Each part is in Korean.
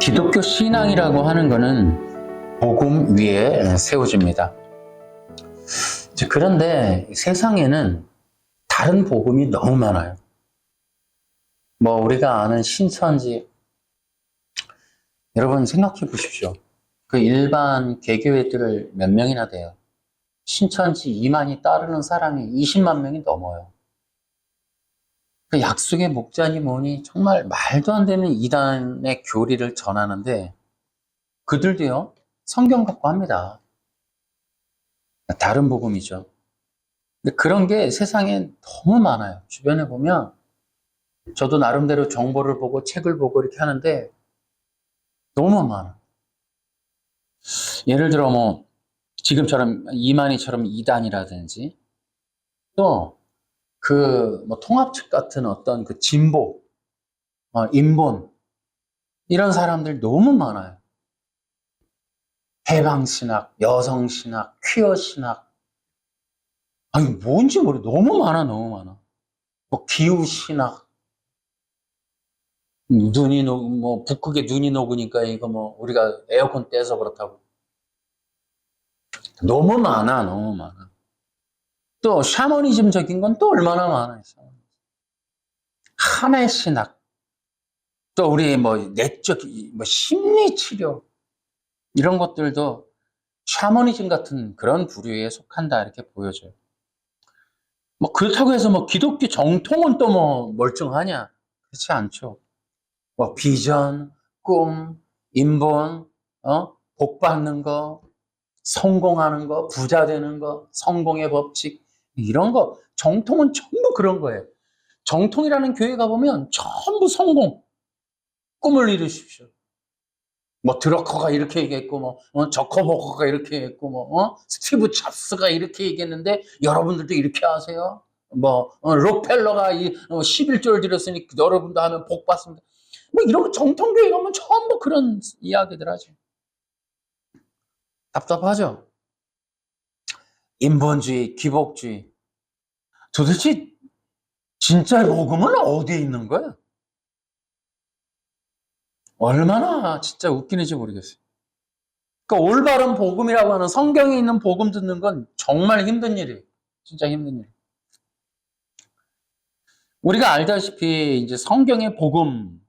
기독교 신앙이라고 하는 것은 복음 위에 세워집니다. 그런데 세상에는 다른 복음이 너무 많아요. 우리가 아는 신천지, 여러분 생각해 보십시오. 그 일반 개교회들 몇 명이나 돼요? 신천지 2만이 따르는 사람이 20만 명이 넘어요. 그 약속의 목자니 뭐니 정말 말도 안 되는 이단의 교리를 전하는데 그들도요, 성경 갖고 합니다. 다른 복음이죠. 근데 그런 게 세상에 너무 많아요. 주변에 보면 저도 나름대로 정보를 보고 책을 보고 이렇게 하는데 너무 많아. 예를 들어 지금처럼 이만희처럼 이단이라든지 또 통합 측 같은 어떤 그 진보, 인본 이런 사람들 너무 많아요. 해방신학, 여성신학, 퀴어신학 아니 뭔지 모르 너무 많아. 기후신학 북극에 눈이 녹으니까 이거 우리가 에어컨 떼서 그렇다고. 너무 많아. 또 샤머니즘적인 건 또 얼마나 많아요. 한의 신학, 또 우리 내적 심리 치료 이런 것들도 샤머니즘 같은 그런 부류에 속한다 이렇게 보여져요. 그렇다고 해서 기독교 정통은 또 멀쩡하냐? 그렇지 않죠. 비전, 꿈, 인본, 복 받는 거, 성공하는 거, 부자 되는 거, 성공의 법칙 이런 거 정통은 전부 그런 거예요. 정통이라는 교회 가보면 전부 성공, 꿈을 이루십시오. 드러커가 이렇게 얘기했고, 저커버거가 이렇게 얘기했고, 스티브 잡스가 이렇게 얘기했는데, 여러분들도 이렇게 하세요? 록펠러가 11조를 드렸으니 여러분도 하면 복 받습니다. 이런 거 정통교회 가면 전부 그런 이야기들 하죠. 답답하죠? 인본주의, 기복주의. 도대체 진짜 복음은 어디에 있는 거야? 얼마나 진짜 웃기는지 모르겠어요. 그러니까 올바른 복음이라고 하는 성경에 있는 복음 듣는 건 정말 힘든 일이에요. 진짜 힘든 일. 우리가 알다시피 이제 성경의 복음,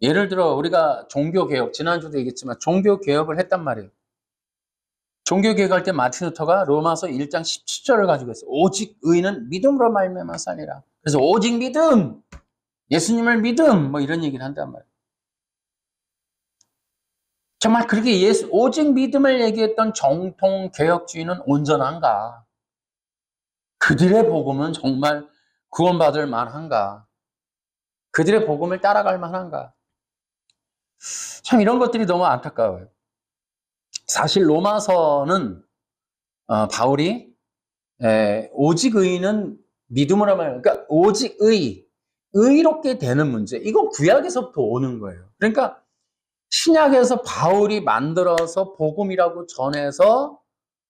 예를 들어 우리가 종교개혁, 지난주도 얘기했지만 종교개혁을 했단 말이에요. 종교개혁할 때 마틴 루터가 로마서 1장 17절을 가지고 있어요. 오직 의인은 믿음으로 말미암아 살리라. 그래서 오직 믿음, 예수님을 믿음, 이런 얘기를 한단 말이에요. 정말 그렇게 오직 믿음을 얘기했던 정통 개혁주의는 온전한가? 그들의 복음은 정말 구원받을 만한가? 그들의 복음을 따라갈 만한가? 참 이런 것들이 너무 안타까워요. 사실 로마서는 바울이 오직 의인은 믿음으로 말해요. 그러니까 오직 의롭게 되는 문제. 이건 구약에서부터 오는 거예요. 그러니까 신약에서 바울이 만들어서 복음이라고 전해서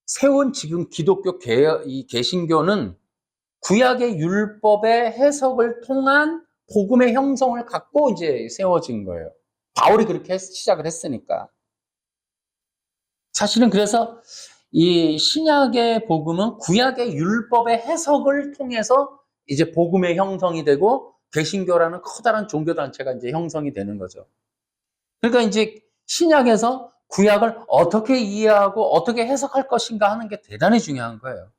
세운 지금 기독교 이 개신교는 구약의 율법의 해석을 통한 복음의 형성을 갖고 이제 세워진 거예요. 바울이 그렇게 시작을 했으니까. 사실은 그래서 이 신약의 복음은 구약의 율법의 해석을 통해서 이제 복음의 형성이 되고 개신교라는 커다란 종교단체가 이제 형성이 되는 거죠. 그러니까 이제 신약에서 구약을 어떻게 이해하고 어떻게 해석할 것인가 하는 게 대단히 중요한 거예요.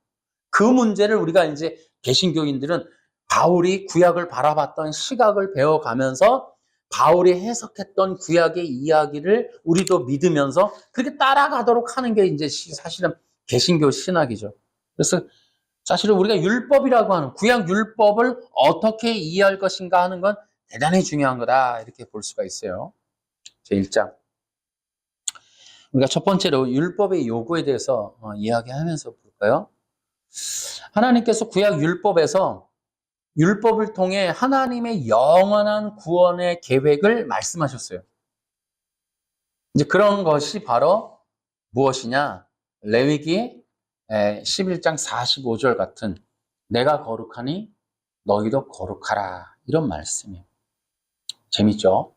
그 문제를 우리가 이제 개신교인들은 바울이 구약을 바라봤던 시각을 배워가면서 바울이 해석했던 구약의 이야기를 우리도 믿으면서 그렇게 따라가도록 하는 게 이제 사실은 개신교 신학이죠. 그래서 사실은 우리가 율법이라고 하는 구약 율법을 어떻게 이해할 것인가 하는 건 대단히 중요한 거다 이렇게 볼 수가 있어요. 제1장. 우리가 첫 번째로 율법의 요구에 대해서 이야기하면서 볼까요? 하나님께서 구약 율법에서 율법을 통해 하나님의 영원한 구원의 계획을 말씀하셨어요. 이제 그런 것이 바로 무엇이냐? 레위기 11장 45절 같은 내가 거룩하니 너희도 거룩하라 이런 말씀이에요. 재밌죠?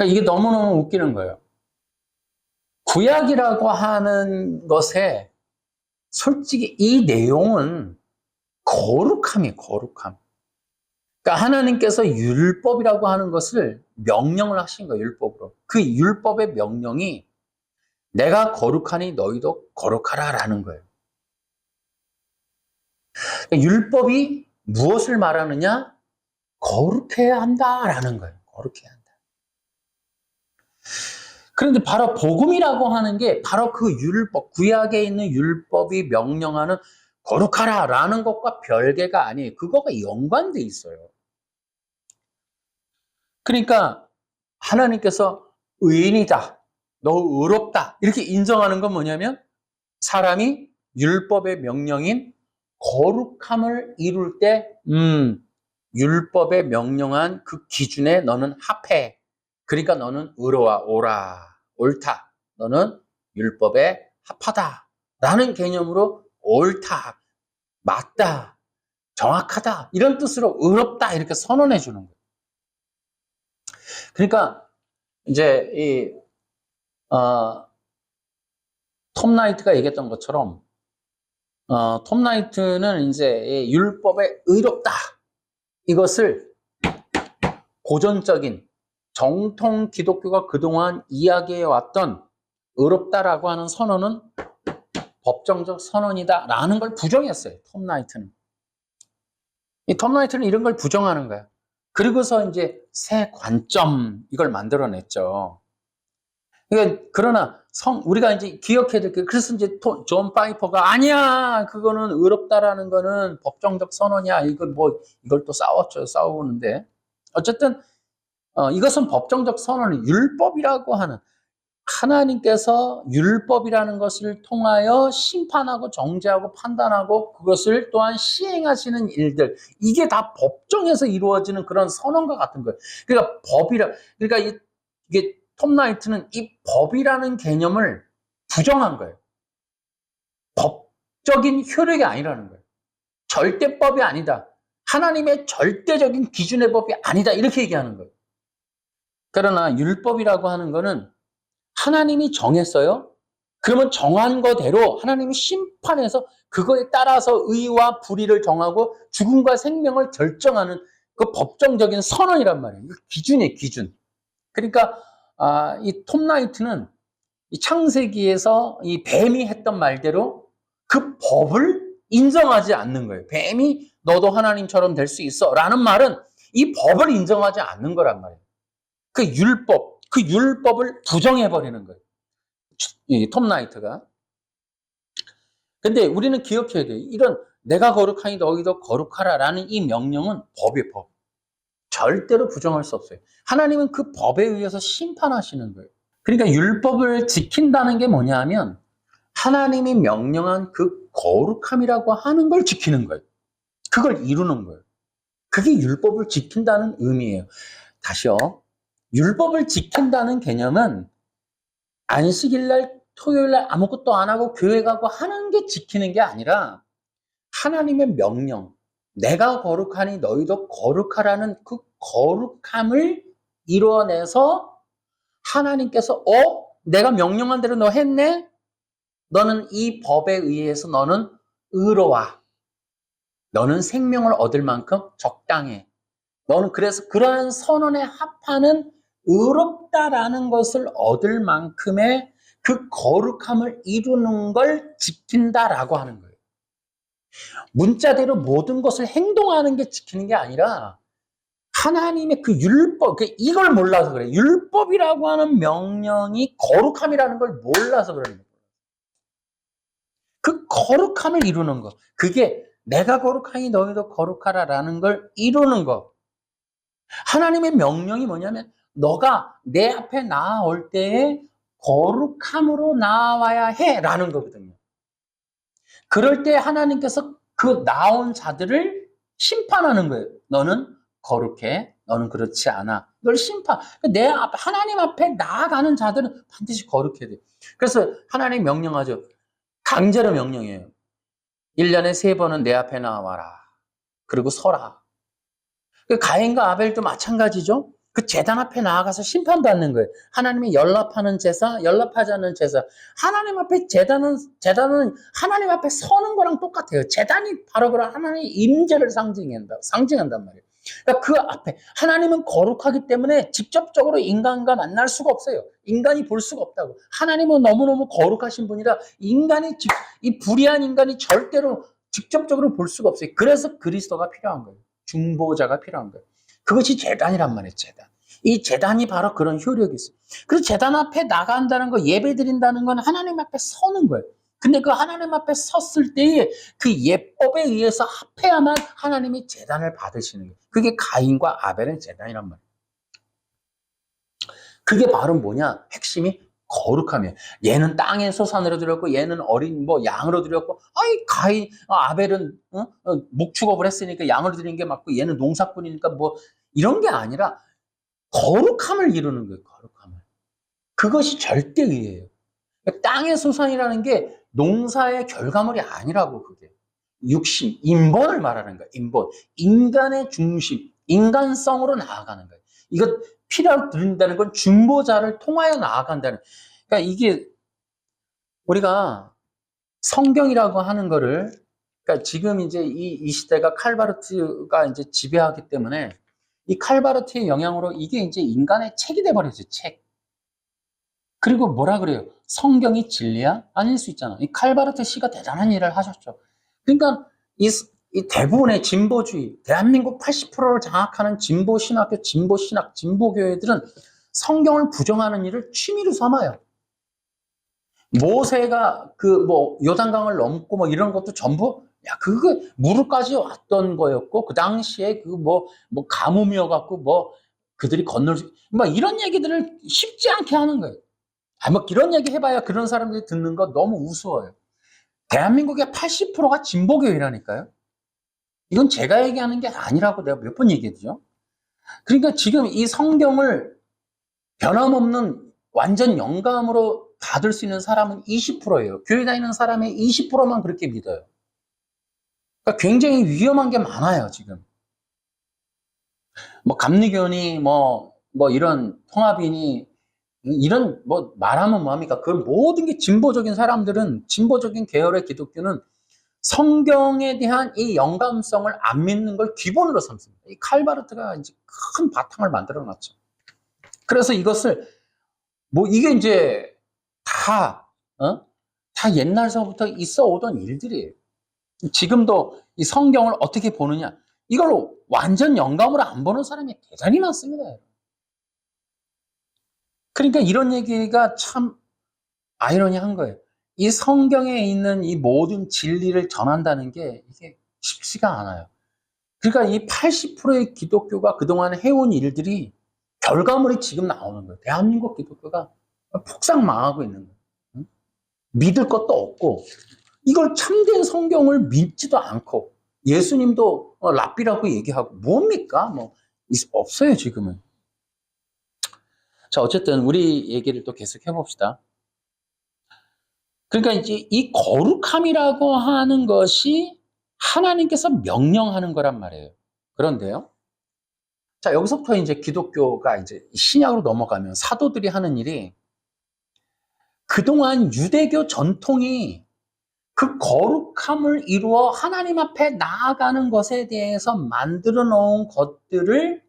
그러니까 이게 너무너무 웃기는 거예요. 구약이라고 하는 것에 솔직히 이 내용은 거룩함이에요, 거룩함. 그러니까 하나님께서 율법이라고 하는 것을 명령을 하신 거예요, 율법으로. 그 율법의 명령이 내가 거룩하니 너희도 거룩하라라는 거예요. 그러니까 율법이 무엇을 말하느냐? 거룩해야 한다라는 거예요. 거룩해야 한다. 그런데 바로 복음이라고 하는 게 바로 그 율법, 구약에 있는 율법이 명령하는 거룩하라라는 것과 별개가 아니에요. 그거가 연관돼 있어요. 그러니까 하나님께서 의인이다, 너 의롭다 이렇게 인정하는 건 뭐냐면 사람이 율법의 명령인 거룩함을 이룰 때 율법에 명령한 그 기준에 너는 합해. 그러니까 너는 의로와 옳다. 너는 율법에 합하다. 라는 개념으로 옳다, 맞다, 정확하다 이런 뜻으로 의롭다 이렇게 선언해 주는 거예요. 그러니까 이제 톰 나이트가 얘기했던 것처럼 톰 나이트는 이제 율법에 의롭다 이것을 고전적인 정통 기독교가 그동안 이야기해 왔던 의롭다라고 하는 선언은 법정적 선언이다라는 걸 부정했어요. 톰 나이트는. 이 톰 나이트는 이런 걸 부정하는 거야. 그리고서 이제 새 관점 이걸 만들어냈죠. 그러나 우리가 이제 기억해야 될 게, 그래서 이제 존 파이퍼가 아니야, 그거는 의롭다라는 거는 법정적 선언이야. 이걸 또 싸우는데 어쨌든 이것은 법정적 선언이 율법이라고 하는 하나님께서 율법이라는 것을 통하여 심판하고 정죄하고 판단하고 그것을 또한 시행하시는 일들, 이게 다 법정에서 이루어지는 그런 선언과 같은 거예요. 그러니까 그러니까 이게 톰 나이트는 이 법이라는 개념을 부정한 거예요. 법적인 효력이 아니라는 거예요. 절대법이 아니다. 하나님의 절대적인 기준의 법이 아니다. 이렇게 얘기하는 거예요. 그러나 율법이라고 하는 거는 하나님이 정했어요. 그러면 정한 거대로 하나님이 심판해서 그거에 따라서 의와 불의를 정하고 죽음과 생명을 결정하는 그 법정적인 선언이란 말이에요. 기준이에요, 기준. 그러니까 이 톰 나이트는 이 창세기에서 이 뱀이 했던 말대로 그 법을 인정하지 않는 거예요. 뱀이 너도 하나님처럼 될 수 있어 라는 말은 이 법을 인정하지 않는 거란 말이에요. 그 율법을 부정해버리는 거예요. 이 톰 나이트가. 근데 우리는 기억해야 돼요. 이런 내가 거룩하니 너희도 거룩하라라는 이 명령은 법이에요, 법. 절대로 부정할 수 없어요. 하나님은 그 법에 의해서 심판하시는 거예요. 그러니까 율법을 지킨다는 게 뭐냐 하면 하나님이 명령한 그 거룩함이라고 하는 걸 지키는 거예요. 그걸 이루는 거예요. 그게 율법을 지킨다는 의미예요. 다시요. 율법을 지킨다는 개념은 안식일날, 토요일날 아무것도 안 하고 교회 가고 하는 게 지키는 게 아니라 하나님의 명령, 내가 거룩하니 너희도 거룩하라는 그 거룩함을 이루어내서 하나님께서 내가 명령한 대로 너 했네? 너는 이 법에 의해서 너는 의로워. 너는 생명을 얻을 만큼 적당해. 너는 그래서 그러한 선언에 합하는 의롭다라는 것을 얻을 만큼의 그 거룩함을 이루는 걸 지킨다라고 하는 거예요. 문자대로 모든 것을 행동하는 게 지키는 게 아니라 하나님의 그 율법, 이걸 몰라서 그래요. 율법이라고 하는 명령이 거룩함이라는 걸 몰라서 그러는 거예요. 그 거룩함을 이루는 거. 그게 내가 거룩하니 너희도 거룩하라라는 걸 이루는 거. 하나님의 명령이 뭐냐면 너가 내 앞에 나아올 때에 거룩함으로 나와야 해라는 거거든요. 그럴 때 하나님께서 그 나온 자들을 심판하는 거예요. 너는 거룩해, 너는 그렇지 않아. 이걸 하나님 앞에 나아가는 자들은 반드시 거룩해야 돼요. 그래서 하나님 명령하죠. 강제로 명령해요. 1년에 3번은 내 앞에 나와라. 그리고 서라. 가인과 아벨도 마찬가지죠. 그 제단 앞에 나아가서 심판받는 거예요. 하나님이 연락하는 제사, 연락하지 않는 제사. 하나님 앞에 제단은 하나님 앞에 서는 거랑 똑같아요. 제단이 바로 그런 하나님의 임재를 상징한단 말이에요. 그러니까 그 앞에 하나님은 거룩하기 때문에 직접적으로 인간과 만날 수가 없어요. 인간이 볼 수가 없다고. 하나님은 너무너무 거룩하신 분이라 이 불의한 인간이 절대로 직접적으로 볼 수가 없어요. 그래서 그리스도가 필요한 거예요. 중보자가 필요한 거예요. 그것이 제단이란 말이에요, 제단. 이 제단이 바로 그런 효력이 있어요. 그래서 제단 앞에 나간다는 거, 예배 드린다는 건 하나님 앞에 서는 거예요. 근데 그 하나님 앞에 섰을 때에 그 예법에 의해서 합해야만 하나님이 제단을 받으시는 거예요. 그게 가인과 아벨의 제단이란 말이에요. 그게 바로 뭐냐? 핵심이 거룩함이에요. 얘는 땅에서 산으로 드렸고, 얘는 어린 양으로 드렸고, 아벨은 목축업을 했으니까 양으로 드리는 게 맞고, 얘는 농사꾼이니까 이런 게 아니라 거룩함을 이루는 거예요. 거룩함을. 그것이 절대의예요. 땅의 소산이라는 게 농사의 결과물이 아니라고. 그게 육신, 인본을 말하는 거예요. 인본, 인간의 중심, 인간성으로 나아가는 거예요. 이거 필요로 드린다는 건 중보자를 통하여 나아간다는. 그러니까 이게 우리가 성경이라고 하는 거를, 그러니까 지금 이제 이 시대가 칼바르트가 이제 지배하기 때문에 이 칼바르트의 영향으로 이게 이제 인간의 책이 돼버렸죠. 책. 그리고 뭐라 그래요? 성경이 진리야? 아닐 수 있잖아. 이 칼바르트 씨가 대단한 일을 하셨죠. 그러니까 이 대부분의 진보주의, 대한민국 80%를 장악하는 진보신학교, 진보신학, 진보교회들은 성경을 부정하는 일을 취미로 삼아요. 모세가 요단강을 넘고 이런 것도 전부 그거 무릎까지 왔던 거였고, 그 당시에 가뭄이어갖고 그들이 건널 수, 이런 얘기들을 쉽지 않게 하는 거예요. 이런 얘기 해봐야 그런 사람들이 듣는 거 너무 우스워요. 대한민국의 80%가 진보교회라니까요. 이건 제가 얘기하는 게 아니라고 내가 몇 번 얘기했죠. 그러니까 지금 이 성경을 변함없는 완전 영감으로 받을 수 있는 사람은 20%예요. 교회 다니는 사람의 20%만 그렇게 믿어요. 그러니까 굉장히 위험한 게 많아요, 지금. 감리교니, 이런 통합이니, 이런 말하면 뭐합니까? 그 모든 게 진보적인 사람들은, 진보적인 계열의 기독교는 성경에 대한 이 영감성을 안 믿는 걸 기본으로 삼습니다. 이 칼바르트가 이제 큰 바탕을 만들어 놨죠. 그래서 이것을 이게 이제 다 옛날서부터 있어 오던 일들이에요. 지금도 이 성경을 어떻게 보느냐? 이걸 완전 영감으로 안 보는 사람이 대단히 많습니다. 그러니까 이런 얘기가 참 아이러니한 거예요. 이 성경에 있는 이 모든 진리를 전한다는 게 이게 쉽지가 않아요. 그러니까 이 80%의 기독교가 그동안 해온 일들이 결과물이 지금 나오는 거예요. 대한민국 기독교가 폭삭 망하고 있는 거예요. 믿을 것도 없고, 이걸 참된 성경을 믿지도 않고, 예수님도 랍비라고 얘기하고, 뭡니까? 없어요, 지금은. 자, 어쨌든 우리 얘기를 또 계속 해봅시다. 그러니까 이제 이 거룩함이라고 하는 것이 하나님께서 명령하는 거란 말이에요. 그런데요. 자, 여기서부터 이제 기독교가 이제 신약으로 넘어가면 사도들이 하는 일이, 그동안 유대교 전통이 그 거룩함을 이루어 하나님 앞에 나아가는 것에 대해서 만들어 놓은 것들을,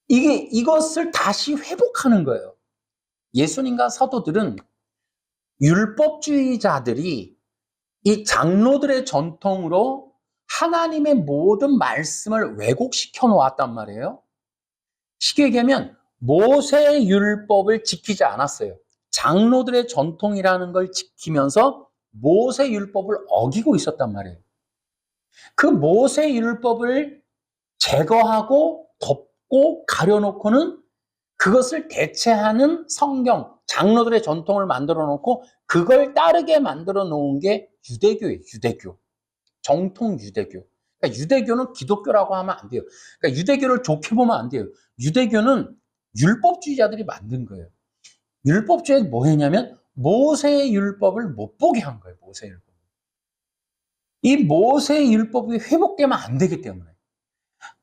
이것을 다시 회복하는 거예요. 예수님과 사도들은 율법주의자들이 이 장로들의 전통으로 하나님의 모든 말씀을 왜곡시켜 놓았단 말이에요. 쉽게 얘기하면 모세의 율법을 지키지 않았어요. 장로들의 전통이라는 걸 지키면서 모세 율법을 어기고 있었단 말이에요. 그 모세 율법을 제거하고 덮고 가려놓고는 그것을 대체하는 성경, 장로들의 전통을 만들어 놓고 그걸 따르게 만들어 놓은 게 유대교예요. 유대교. 정통 유대교. 그러니까 유대교는 기독교라고 하면 안 돼요. 그러니까 유대교를 좋게 보면 안 돼요. 유대교는 율법주의자들이 만든 거예요. 율법주의자들이 뭐 했냐면 모세의 율법을 못 보게 한 거예요. 모세의 율법. 이 모세의 율법이 회복되면 안 되기 때문에.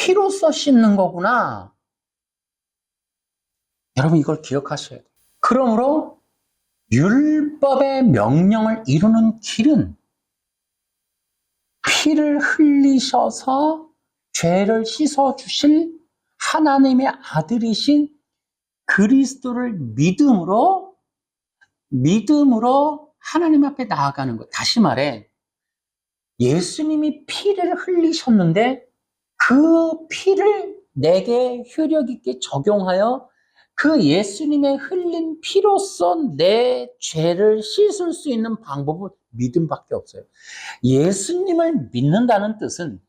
피로써 씻는 거구나. 여러분 이걸 기억하셔야 돼요. 그러므로 율법의 명령을 이루는 길은 피를 흘리셔서 죄를 씻어주실 하나님의 아들이신 그리스도를 믿음으로 하나님 앞에 나아가는 것. 다시 말해, 예수님이 피를 흘리셨는데 그 피를 내게 효력 있게 적용하여 그 예수님의 흘린 피로써 내 죄를 씻을 수 있는 방법은 믿음밖에 없어요. 예수님을 믿는다는 뜻은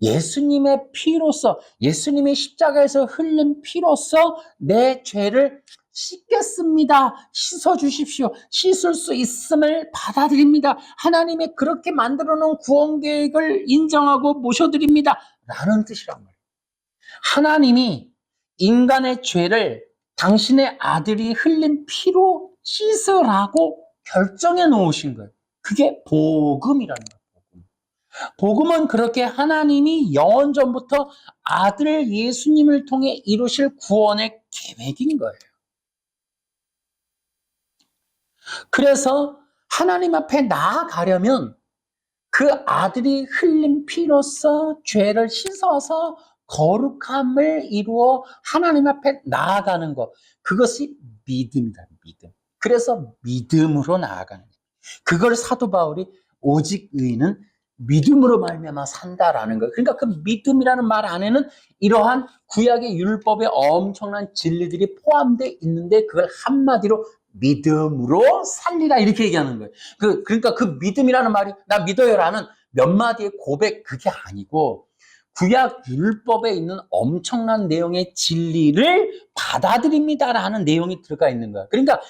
예수님의 피로써, 예수님의 십자가에서 흘린 피로써 내 죄를 씻겠습니다. 씻어주십시오. 씻을 수 있음을 받아들입니다. 하나님의 그렇게 만들어 놓은 구원 계획을 인정하고 모셔드립니다. 라는 뜻이란 말이에요. 하나님이 인간의 죄를 당신의 아들이 흘린 피로 씻으라고 결정해 놓으신 거예요. 그게 복음이라는 거예요. 복음은 그렇게 하나님이 영원전부터 아들 예수님을 통해 이루실 구원의 계획인 거예요. 그래서 하나님 앞에 나아가려면 그 아들이 흘린 피로써 죄를 씻어서 거룩함을 이루어 하나님 앞에 나아가는 것. 그것이 믿음이다. 믿음. 그래서 믿음으로 나아가는 거예요. 그걸 사도 바울이 오직 의인은 믿음으로 말미암아 산다라는 거예요. 그러니까 그 믿음이라는 말 안에는 이러한 구약의 율법의 엄청난 진리들이 포함되어 있는데 그걸 한마디로 믿음으로 살리라 이렇게 얘기하는 거예요. 그러니까 그 믿음이라는 말이 나 믿어요라는 몇 마디의 고백 그게 아니고 구약 율법에 있는 엄청난 내용의 진리를 받아들입니다라는 내용이 들어가 있는 거야. 그러니까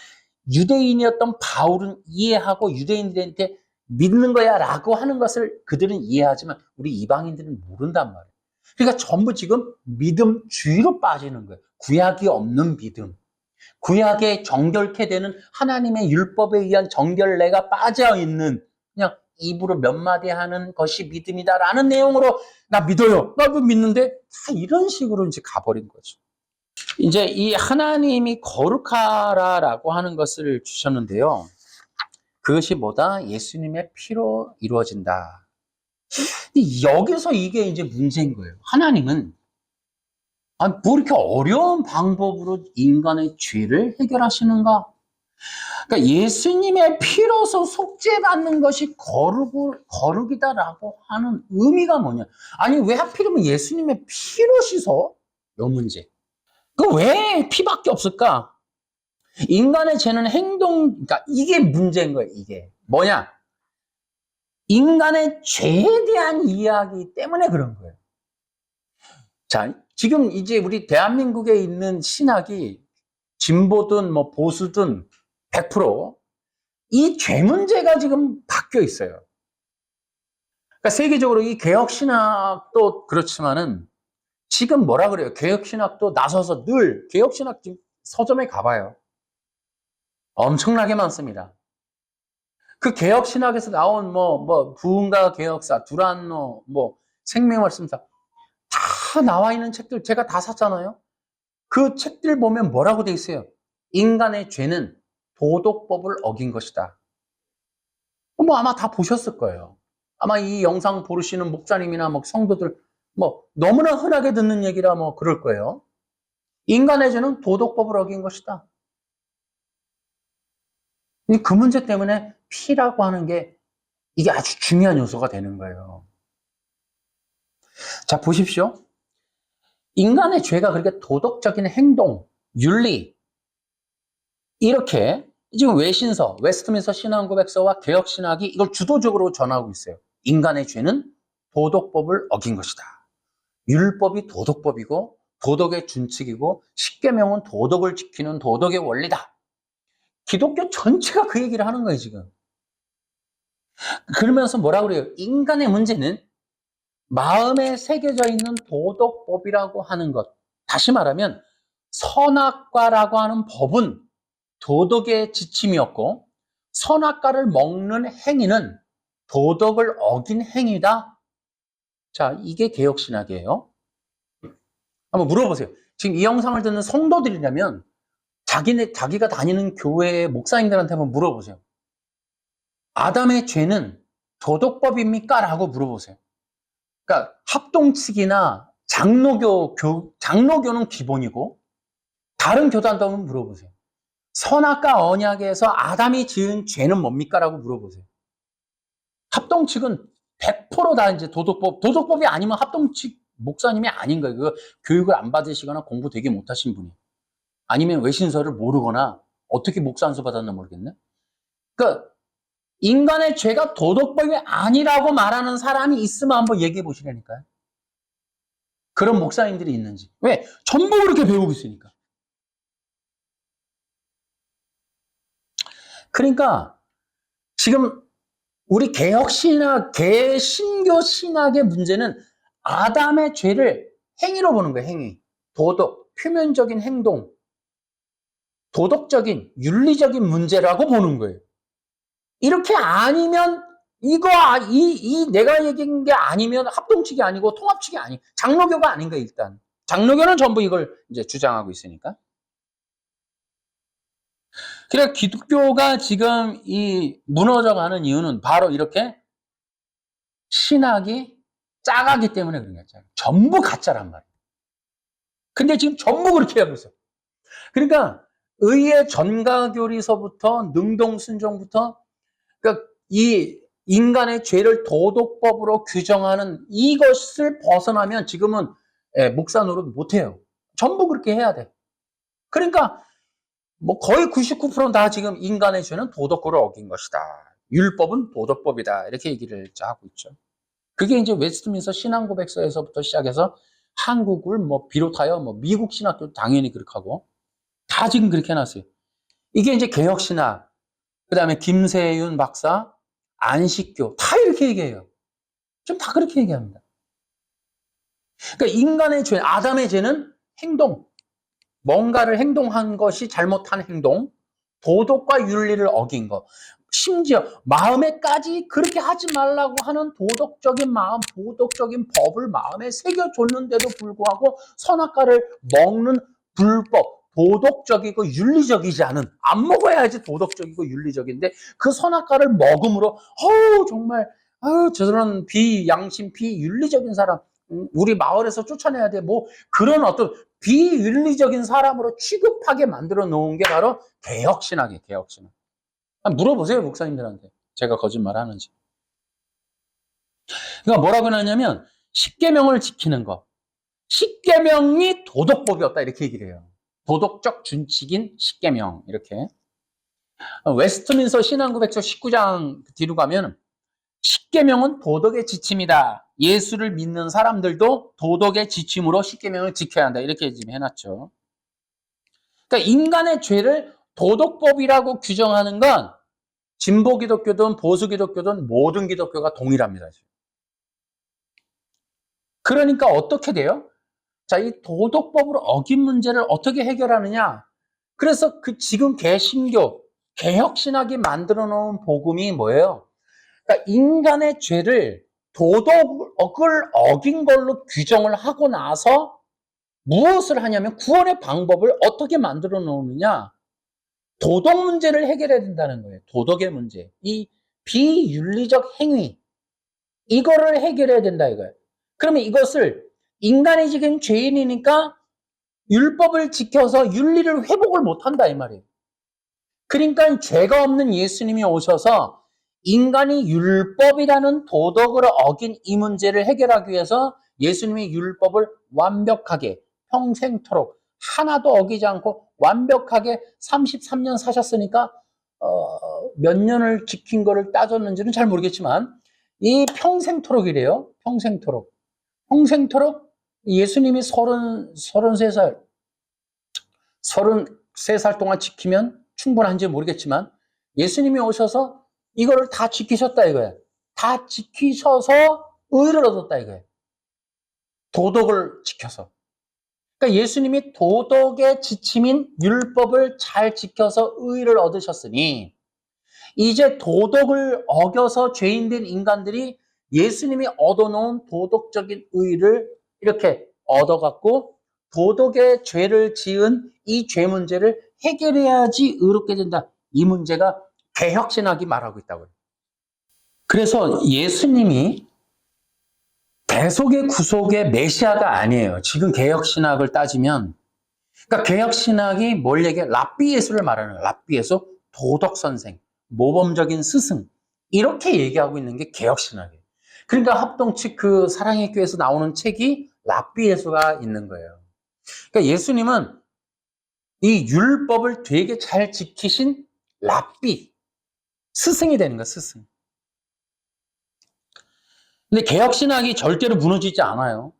유대인이었던 바울은 이해하고 유대인들한테 믿는 거야 라고 하는 것을 그들은 이해하지만 우리 이방인들은 모른단 말이에요. 그러니까 전부 지금 믿음주의로 빠지는 거예요. 구약이 없는 믿음. 구약에 정결케 되는 하나님의 율법에 의한 정결례가 빠져있는 그냥 입으로 몇 마디 하는 것이 믿음이다라는 내용으로 나 믿어요. 나도 믿는데 다 이런 식으로 이제 가버린 거죠. 이제 이 하나님이 거룩하라라고 하는 것을 주셨는데요. 그것이 뭐다? 예수님의 피로 이루어진다. 근데 여기서 이게 이제 문제인 거예요. 하나님은 뭐 이렇게 어려운 방법으로 인간의 죄를 해결하시는가? 그러니까 예수님의 피로서 속죄받는 것이 거룩이다라고 하는 의미가 뭐냐? 아니, 왜 하필이면 예수님의 피로 씻어? 요 문제. 그 왜 피밖에 없을까? 인간의 죄는 그러니까 이게 문제인 거예요, 이게. 뭐냐? 인간의 죄에 대한 이야기 때문에 그런 거예요. 자, 지금 이제 우리 대한민국에 있는 신학이 진보든 뭐 보수든 100% 이 죄 문제가 지금 바뀌어 있어요. 그러니까 세계적으로 이 개혁 신학도 그렇지만은 지금 뭐라 그래요? 개혁 신학도 나서서 늘 개혁 신학 서점에 가봐요. 엄청나게 많습니다. 그 개혁 신학에서 나온 부흥가 개혁사, 두란노, 생명말씀사 다 나와 있는 책들 제가 다 샀잖아요. 그 책들 보면 뭐라고 돼 있어요? 인간의 죄는 도덕법을 어긴 것이다. 아마 다 보셨을 거예요. 아마 이 영상 보시는 목사님이나 성도들 너무나 흔하게 듣는 얘기라 그럴 거예요. 인간의 죄는 도덕법을 어긴 것이다. 그 문제 때문에 피라고 하는 게 이게 아주 중요한 요소가 되는 거예요. 자, 보십시오. 인간의 죄가 그렇게 도덕적인 행동, 윤리 이렇게 지금 외신서, 웨스트민스터 신앙고백서와 개혁신학이 이걸 주도적으로 전하고 있어요. 인간의 죄는 도덕법을 어긴 것이다. 율법이 도덕법이고 도덕의 준칙이고 십계명은 도덕을 지키는 도덕의 원리다. 기독교 전체가 그 얘기를 하는 거예요, 지금. 그러면서 뭐라 그래요? 인간의 문제는 마음에 새겨져 있는 도덕법이라고 하는 것. 다시 말하면 선악과라고 하는 법은 도덕의 지침이었고 선악과를 먹는 행위는 도덕을 어긴 행위다. 자, 이게 개혁신학이에요. 한번 물어보세요. 지금 이 영상을 듣는 성도들이라면 자기가 다니는 교회의 목사님들한테 한번 물어보세요. 아담의 죄는 도덕법입니까? 라고 물어보세요. 그러니까 합동측이나 장로교는 기본이고 다른 교단도 한번 물어보세요. 선악과 언약에서 아담이 지은 죄는 뭡니까? 라고 물어보세요. 합동측은 100%다 이제 도덕법이 아니면 합동측 목사님이 아닌 거예요. 그 교육을 안 받으시거나 공부 되게 못하신 분이. 아니면 외신서를 모르거나 어떻게 목사 안수 받았나 모르겠네. 그러니까 인간의 죄가 도덕법이 아니라고 말하는 사람이 있으면 한번 얘기해 보시라니까요. 그런 목사님들이 있는지. 왜? 전부 그렇게 배우고 있으니까. 그러니까 지금 우리 개신교 신학의 문제는 아담의 죄를 행위로 보는 거예요. 행위. 도덕, 표면적인 행동, 도덕적인, 윤리적인 문제라고 보는 거예요. 이렇게 아니면 내가 얘기한 게 아니면 합동측이 아니고 통합측이 아니, 장로교가 아닌 거예요, 일단. 장로교는 전부 이걸 이제 주장하고 있으니까. 그래서 기독교가 지금 이 무너져 가는 이유는 바로 이렇게 신학이 짜가기 때문에 그런 거죠. 전부 가짜란 말이에요. 근데 지금 전부 그렇게 하고 있어요. 그러니까 의의 전가교리서부터 능동순종부터 그러니까 이 인간의 죄를 도덕법으로 규정하는 이것을 벗어나면 지금은 목사 노릇 못해요. 전부 그렇게 해야 돼. 그러니까 뭐 거의 99%는 다 지금 인간의 죄는 도덕구를 어긴 것이다. 율법은 도덕법이다. 이렇게 얘기를 하고 있죠. 그게 이제 웨스트민스터 신앙고백서에서부터 시작해서 한국을 뭐 비롯하여 뭐 미국 신학도 당연히 그렇게 하고 다 지금 그렇게 해놨어요. 이게 이제 개혁신학, 그 다음에 김세윤 박사, 안식교 다 이렇게 얘기해요. 좀 다 그렇게 얘기합니다. 그러니까 인간의 죄, 아담의 죄는 행동, 뭔가를 행동한 것이 잘못한 행동, 도덕과 윤리를 어긴 것, 심지어 마음에까지 그렇게 하지 말라고 하는 도덕적인 마음, 도덕적인 법을 마음에 새겨줬는데도 불구하고 선악과를 먹는 불법, 도덕적이고 윤리적이지 않은, 안 먹어야지 도덕적이고 윤리적인데 그 선악과를 먹음으로 정말 저런 비양심, 비윤리적인 사람 우리 마을에서 쫓아내야 돼. 뭐 그런 어떤 비윤리적인 사람으로 취급하게 만들어 놓은 게 바로 개혁신학이에요. 개혁신학. 물어보세요, 목사님들한테. 제가 거짓말 하는지. 그러니까 뭐라고 하냐면 십계명을 지키는 것. 십계명이 도덕법이었다 이렇게 얘기를 해요. 도덕적 준칙인 십계명 이렇게. 웨스트민스터 신앙고백서 19장 뒤로 가면 십계명은 도덕의 지침이다. 예수를 믿는 사람들도 도덕의 지침으로 십계명을 지켜야 한다. 이렇게 지금 해놨죠. 그러니까 인간의 죄를 도덕법이라고 규정하는 건 진보 기독교든 보수 기독교든 모든 기독교가 동일합니다. 그러니까 어떻게 돼요? 자, 이 도덕법을 어긴 문제를 어떻게 해결하느냐? 그래서 지금 개신교, 개혁신학이 만들어 놓은 복음이 뭐예요? 그러니까 인간의 죄를 도덕을 어긴 걸로 규정을 하고 나서 무엇을 하냐면 구원의 방법을 어떻게 만들어 놓느냐? 도덕 문제를 해결해야 된다는 거예요. 도덕의 문제. 이 비윤리적 행위. 이거를 해결해야 된다 이거예요. 그러면 이것을 인간이 지금 죄인이니까 율법을 지켜서 윤리를 회복을 못한다 이 말이에요. 그러니까 죄가 없는 예수님이 오셔서 인간이 율법이라는 도덕을 어긴 이 문제를 해결하기 위해서 예수님이 율법을 완벽하게 평생토록 하나도 어기지 않고 완벽하게 33년 사셨으니까 몇 년을 지킨 거를 따졌는지는 잘 모르겠지만 이 평생토록이래요. 평생토록. 평생토록 예수님이 33살 동안 지키면 충분한지 모르겠지만 예수님이 오셔서 이거를 다 지키셨다 이거예요. 다 지키셔서 의를 얻었다 이거예요. 도덕을 지켜서. 그러니까 예수님이 도덕의 지침인 율법을 잘 지켜서 의를 얻으셨으니 이제 도덕을 어겨서 죄인된 인간들이 예수님이 얻어놓은 도덕적인 의를 이렇게 얻어갖고 도덕의 죄를 지은 이 죄 문제를 해결해야지 의롭게 된다. 이 문제가 개혁신학이 말하고 있다고요. 그래서 예수님이 대속의 구속의 메시아가 아니에요. 지금 개혁신학을 따지면. 그러니까 개혁신학이 뭘 얘기해? 랍비 예수를 말하는 거예요. 랍비 예수, 도덕선생, 모범적인 스승. 이렇게 얘기하고 있는 게 개혁신학이에요. 그러니까 합동측 그 사랑의 교회에서 나오는 책이 랍비 예수가 있는 거예요. 그러니까 예수님은 이 율법을 되게 잘 지키신 랍비, 스승이 되는 거야, 스승. 근데 개혁신학이 절대로 무너지지 않아요.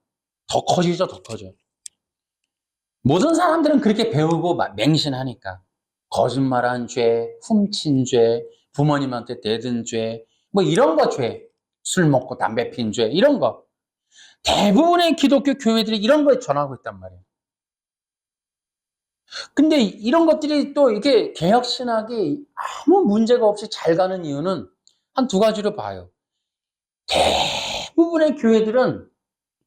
더 커지죠, 더 커져. 모든 사람들은 그렇게 배우고 맹신하니까. 거짓말한 죄, 훔친 죄, 부모님한테 대든 죄, 뭐 이런 거 죄. 술 먹고 담배 핀 죄, 이런 거. 대부분의 기독교 교회들이 이런 거에 전하고 있단 말이에요. 근데 이런 것들이 또 이게 개혁신학이 아무 문제가 없이 잘 가는 이유는 한 두 가지로 봐요. 대부분의 교회들은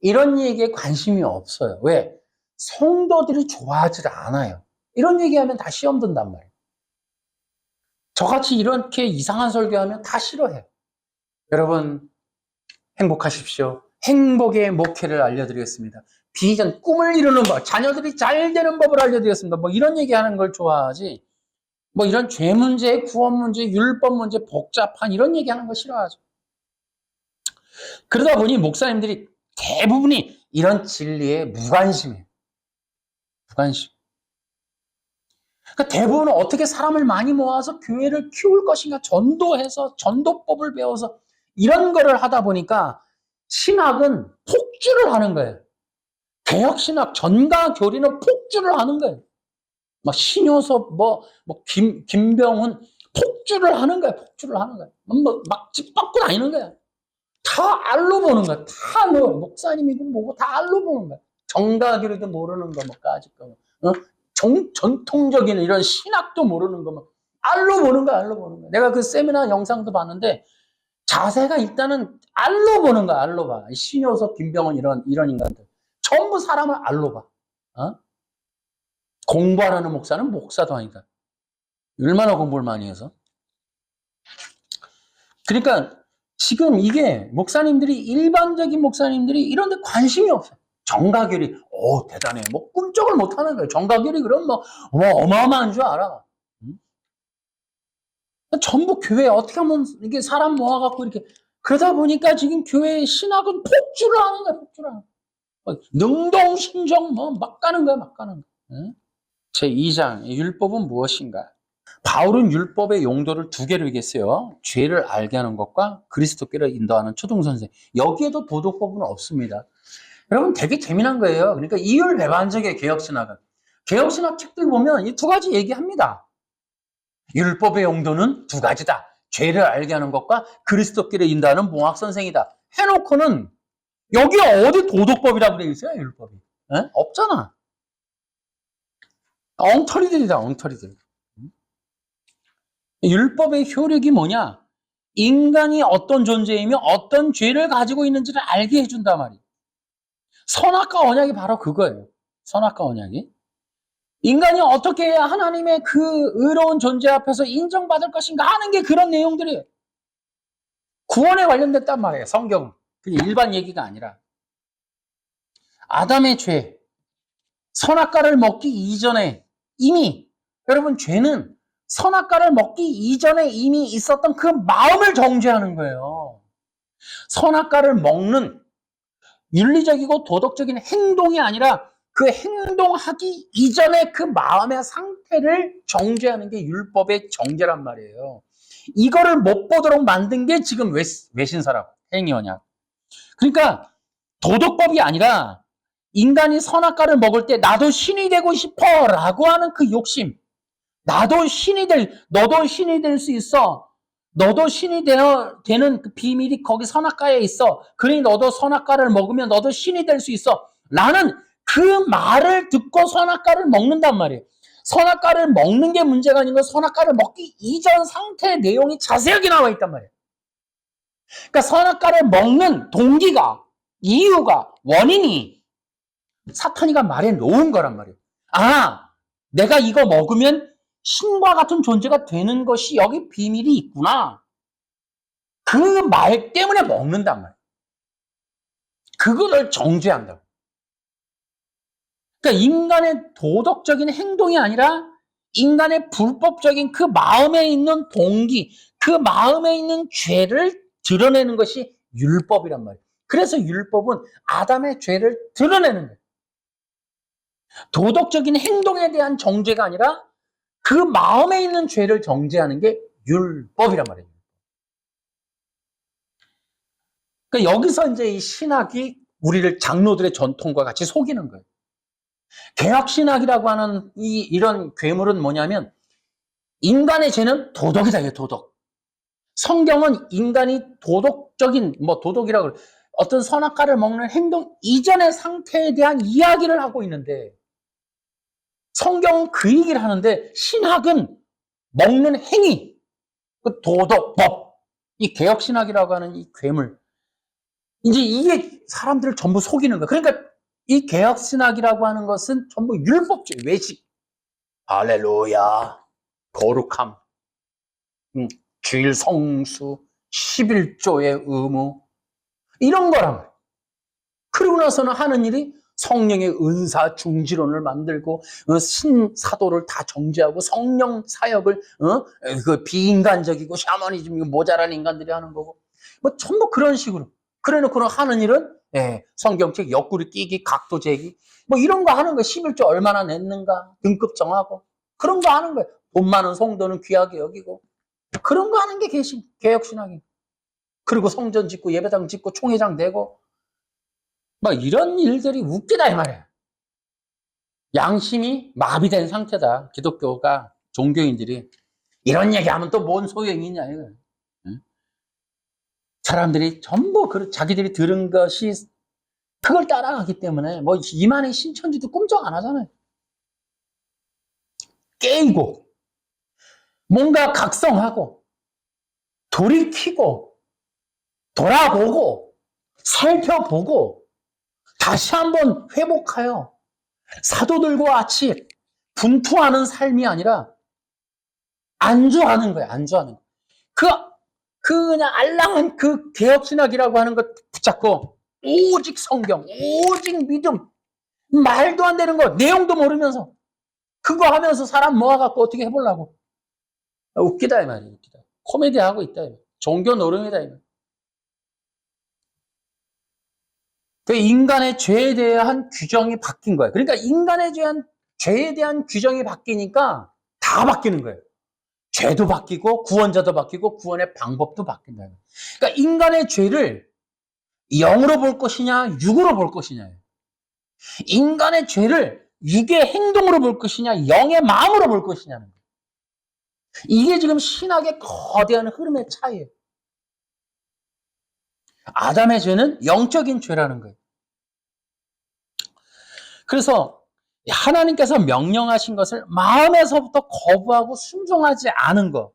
이런 얘기에 관심이 없어요. 왜? 성도들이 좋아하지 않아요. 이런 얘기하면 다 시험 든단 말이에요. 저같이 이렇게 이상한 설교하면 다 싫어해요. 여러분, 행복하십시오. 행복의 목회를 알려드리겠습니다. 비전, 꿈을 이루는 법, 자녀들이 잘 되는 법을 알려드리겠습니다. 뭐 이런 얘기하는 걸 좋아하지. 뭐 이런 죄 문제, 구원 문제, 율법 문제, 복잡한 이런 얘기하는 거 싫어하죠. 그러다 보니 목사님들이 대부분이 이런 진리에 무관심해요. 무관심. 그러니까 대부분은 어떻게 사람을 많이 모아서 교회를 키울 것인가, 전도해서 전도법을 배워서 이런 거를 하다 보니까 신학은 폭주를 하는 거예요. 개혁신학, 전가교리는 폭주를 하는 거예요. 막 신효섭, 김병훈 폭주를 하는 거예요. 폭주를 하는 거예요. 막 집받고 다니는 거예요. 다 알로 보는 거야. 다 목사님이고 뭐고 다 알로 보는 거야. 정가교리도 모르는 거, 까짓 거. 전통적인 이런 신학도 모르는 거, 알로 보는 거야, 알로 보는 거야. 내가 그 세미나 영상도 봤는데, 자세가 일단은 알로 보는 거야, 알로 봐. 신효섭, 김병헌 이런 인간들. 전부 사람을 알로 봐. 공부하라는 목사는 목사도 아니다. 얼마나 공부를 많이 해서. 그러니까, 지금 이게 일반적인 목사님들이 이런 데 관심이 없어요. 정가교리, 대단해. 꿈쩍을 못 하는 거예요. 정가교리, 그럼 어마어마한 줄 알아. 전부 교회 어떻게 하면 이게 사람 모아갖고 이렇게. 그러다 보니까 지금 교회의 신학은 폭주를 하는 거야, 폭주를 하는 거야. 능동신정, 막 가는 거야, 막 가는 거야. 제2장, 율법은 무엇인가? 바울은 율법의 용도를 두 개로 얘기했어요. 죄를 알게 하는 것과 그리스도께로 인도하는 초등선생. 여기에도 도덕법은 없습니다. 여러분 되게 재미난 거예요. 그러니까 이율배반적의 개혁신학은. 개혁신학 책들 보면 이 두 가지 얘기합니다. 율법의 용도는 두 가지다. 죄를 알게 하는 것과 그리스도께로 인도하는 몽학선생이다. 해놓고는 여기 어디 도덕법이라고 되어 있어요, 율법이. 없잖아. 엉터리들이다, 엉터리들. 율법의 효력이 뭐냐? 인간이 어떤 존재이며 어떤 죄를 가지고 있는지를 알게 해준단 말이에요. 선악과 언약이 바로 그거예요. 선악과 언약이. 인간이 어떻게 해야 하나님의 그 의로운 존재 앞에서 인정받을 것인가 하는 게 그런 내용들이에요. 구원에 관련됐단 말이에요, 성경은. 그냥 일반 얘기가 아니라. 아담의 죄, 선악과를 먹기 이전에 이미, 여러분 죄는 선악과를 먹기 이전에 이미 있었던 그 마음을 정죄하는 거예요. 선악과를 먹는 윤리적이고 도덕적인 행동이 아니라 그 행동하기 이전에 그 마음의 상태를 정죄하는 게 율법의 정죄란 말이에요. 이거를 못 보도록 만든 게 지금 외신서라고, 행위언약. 그러니까 도덕법이 아니라 인간이 선악과를 먹을 때 나도 신이 되고 싶어 라고 하는 그 욕심. 너도 신이 될 수 있어. 너도 신이 되는 그 비밀이 거기 선악과에 있어. 그러니 너도 선악과를 먹으면 너도 신이 될 수 있어. 라는 그 말을 듣고 선악과를 먹는단 말이에요. 선악과를 먹는 게 문제가 아닌 건 선악과를 먹기 이전 상태의 내용이 자세하게 나와 있단 말이에요. 그러니까 선악과를 먹는 동기가, 이유가, 원인이 사탄이가 말해 놓은 거란 말이에요. 아, 내가 이거 먹으면 신과 같은 존재가 되는 것이 여기 비밀이 있구나. 그 말 때문에 먹는단 말이에요. 그거를 정죄한다고. 그러니까 인간의 도덕적인 행동이 아니라 인간의 불법적인 그 마음에 있는 동기, 그 마음에 있는 죄를 드러내는 것이 율법이란 말이에요. 그래서 율법은 아담의 죄를 드러내는 거예요. 도덕적인 행동에 대한 정죄가 아니라 그 마음에 있는 죄를 정죄하는 게 율법이란 말이에요. 그러니까 여기서 이제 이 신학이 우리를 장로들의 전통과 같이 속이는 거예요. 개혁신학이라고 하는 이런 괴물은 뭐냐면 인간의 죄는 도덕이다, 이게 도덕. 성경은 인간이 도덕적인, 도덕이라고 그래. 어떤 선악과를 먹는 행동 이전의 상태에 대한 이야기를 하고 있는데 성경은 그 얘기를 하는데 신학은 먹는 행위, 그 도덕법, 이 개혁신학이라고 하는 이 괴물. 이제 이게 사람들을 전부 속이는 거야. 그러니까 이 개혁신학이라고 하는 것은 전부 율법주의, 외식. 할렐루야, 거룩함, 주일 성수, 11조의 의무, 이런 거란 말이야. 그러고 나서는 하는 일이 성령의 은사 중지론을 만들고 신사도를 다 정죄하고 성령 사역을 그 비인간적이고 샤머니즘 모자란 인간들이 하는 거고 전부 그런 식으로. 그래놓고는 하는 일은 성경책 옆구리 끼기, 각도 재기 이런 거 하는 거야. 11조 얼마나 냈는가 등급 정하고 그런 거 하는 거야. 돈 많은 성도는 귀하게 여기고 그런 거 하는 게 개혁신학이에요. 그리고 성전 짓고 예배당 짓고 총회장 되고 이런 일들이 웃기다 이 말이야. 양심이 마비된 상태다. 기독교가, 종교인들이 이런 얘기하면 또 뭔 소용이 있냐 이거. 사람들이 전부 자기들이 들은 것이 그걸 따라가기 때문에 이만희 신천지도 꿈쩍 안 하잖아요. 깨이고 뭔가 각성하고 돌이키고 돌아보고 살펴보고 다시 한번 회복하여 사도들과 같이 분투하는 삶이 아니라 안주하는 거예요. 안주하는 거. 그냥 알랑한 그 개혁신학이라고 하는 것 붙잡고 오직 성경, 오직 믿음, 말도 안 되는 거, 내용도 모르면서 그거 하면서 사람 모아갖고 어떻게 해보려고. 웃기다 이 말이에요. 웃기다. 코미디 하고 있다. 종교 노름이다 이 말이에요. 그 인간의 죄에 대한 규정이 바뀐 거예요. 그러니까 인간의 죄에 대한 규정이 바뀌니까 다 바뀌는 거예요. 죄도 바뀌고 구원자도 바뀌고 구원의 방법도 바뀐다. 그러니까 인간의 죄를 영으로 볼 것이냐 육으로 볼 것이냐. 인간의 죄를 육의 행동으로 볼 것이냐 영의 마음으로 볼 것이냐는 거예요. 이게 지금 신학의 거대한 흐름의 차이예요. 아담의 죄는 영적인 죄라는 거예요. 그래서 하나님께서 명령하신 것을 마음에서부터 거부하고 순종하지 않은 것.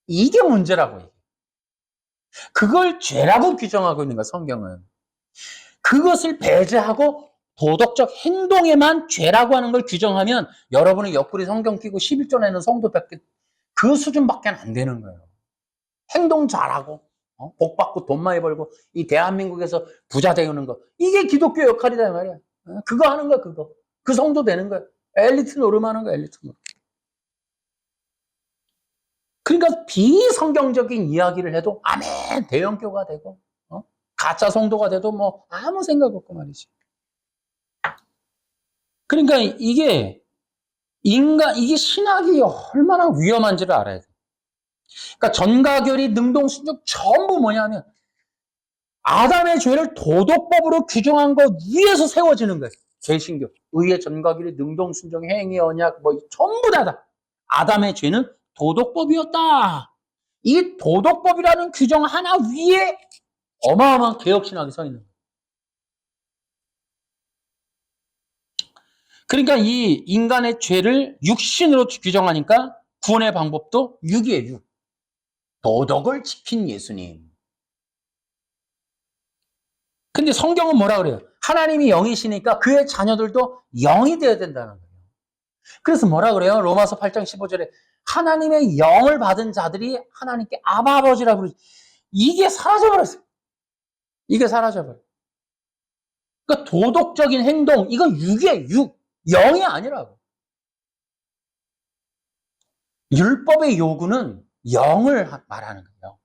이게 문제라고. 그걸 죄라고 규정하고 있는 거야, 성경은. 그것을 배제하고 도덕적 행동에만 죄라고 하는 걸 규정하면 여러분이 옆구리 성경 끼고 11조 내는 성도밖에 그 수준밖에 안 되는 거예요. 행동 잘하고 복 받고 돈 많이 벌고 이 대한민국에서 부자 되는 거 이게 기독교 역할이다 말이야. 그거 하는 거야. 그거. 그 성도 되는 거야. 엘리트 노름하는 거야. 엘리트 노름. 그러니까 비성경적인 이야기를 해도 아멘 대형교가 되고 가짜 성도가 돼도 아무 생각 없고 말이지. 그러니까 이게 신학이 얼마나 위험한지를 알아야 돼. 그러니까 전가결의 능동순종 전부 뭐냐면 아담의 죄를 도덕법으로 규정한 것 위에서 세워지는 거예요. 개신교, 의의 전가결의 능동순종, 행위, 언약 전부 다다. 아담의 죄는 도덕법이었다. 이 도덕법이라는 규정 하나 위에 어마어마한 개혁신학이 서 있는 거예요. 그러니까 이 인간의 죄를 육신으로 규정하니까 구원의 방법도 육이에요. 육. 도덕을 지킨 예수님. 근데 성경은 뭐라 그래요? 하나님이 영이시니까 그의 자녀들도 영이 되어야 된다는 거예요. 그래서 뭐라 그래요? 로마서 8장 15절에 하나님의 영을 받은 자들이 하나님께 아바 아버지라고 그러지. 이게 사라져버렸어요. 이게 사라져버려요. 그러니까 도덕적인 행동, 이거 육이에요. 육. 영이 아니라고. 율법의 요구는 영을 말하는 거예요.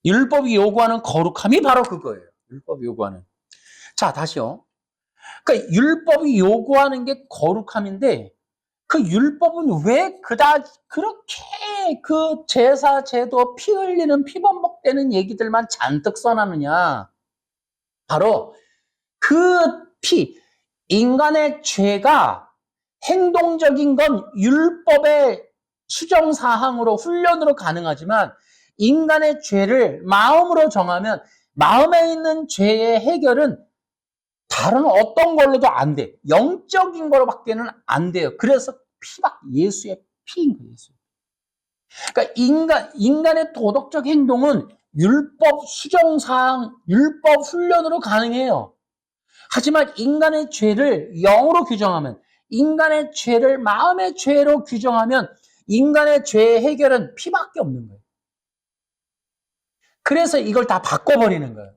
율법이 요구하는 거룩함이 바로 그거예요. 율법이 요구하는. 자, 다시요. 그러니까 율법이 요구하는 게 거룩함인데 그 율법은 왜 그렇게 그 제사, 제도, 피 흘리는, 피범벅되는 얘기들만 잔뜩 써놨느냐. 바로 그 인간의 죄가 행동적인 건 율법의 수정사항으로, 훈련으로 가능하지만 인간의 죄를 마음으로 정하면 마음에 있는 죄의 해결은 다른 어떤 걸로도 안 돼. 영적인 거로밖에는 안 돼요. 그래서 예수의 피인 거예요. 예수. 그러니까 인간의 도덕적 행동은 율법 수정사항, 율법 훈련으로 가능해요. 하지만 인간의 죄를 영으로 규정하면, 인간의 죄를 마음의 죄로 규정하면 인간의 죄의 해결은 피밖에 없는 거예요. 그래서 이걸 다 바꿔버리는 거예요.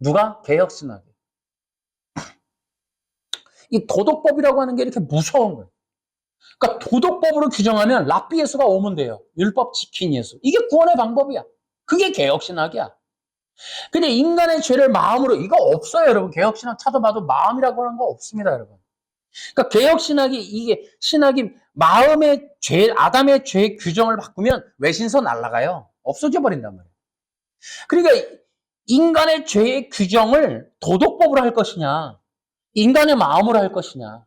누가? 개혁신학이. 이 도덕법이라고 하는 게 이렇게 무서운 거예요. 그러니까 도덕법으로 규정하면 랍비 예수가 오면 돼요. 율법 지킨 예수. 이게 구원의 방법이야. 그게 개혁신학이야. 근데 인간의 죄를 마음으로, 이거 없어요, 여러분. 개혁신학 찾아봐도 마음이라고 하는 거 없습니다, 여러분. 그러니까 개혁신학이, 이게 신학이 마음의 죄, 아담의 죄 규정을 바꾸면 외신서 날아가요. 없어져 버린단 말이에요. 그러니까 인간의 죄의 규정을 도덕법으로 할 것이냐, 인간의 마음으로 할 것이냐.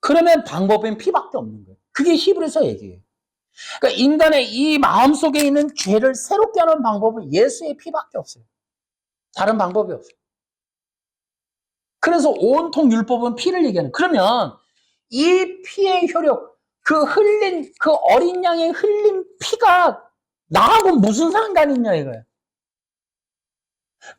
그러면 방법은 피밖에 없는 거예요. 그게 히브리서 얘기예요. 그러니까 인간의 이 마음속에 있는 죄를 새롭게 하는 방법은 예수의 피밖에 없어요. 다른 방법이 없어요. 그래서 온통 율법은 피를 얘기하는. 그러면 이 피의 효력, 그 어린 양의 흘린 피가 나하고 무슨 상관이 있냐 이거예요.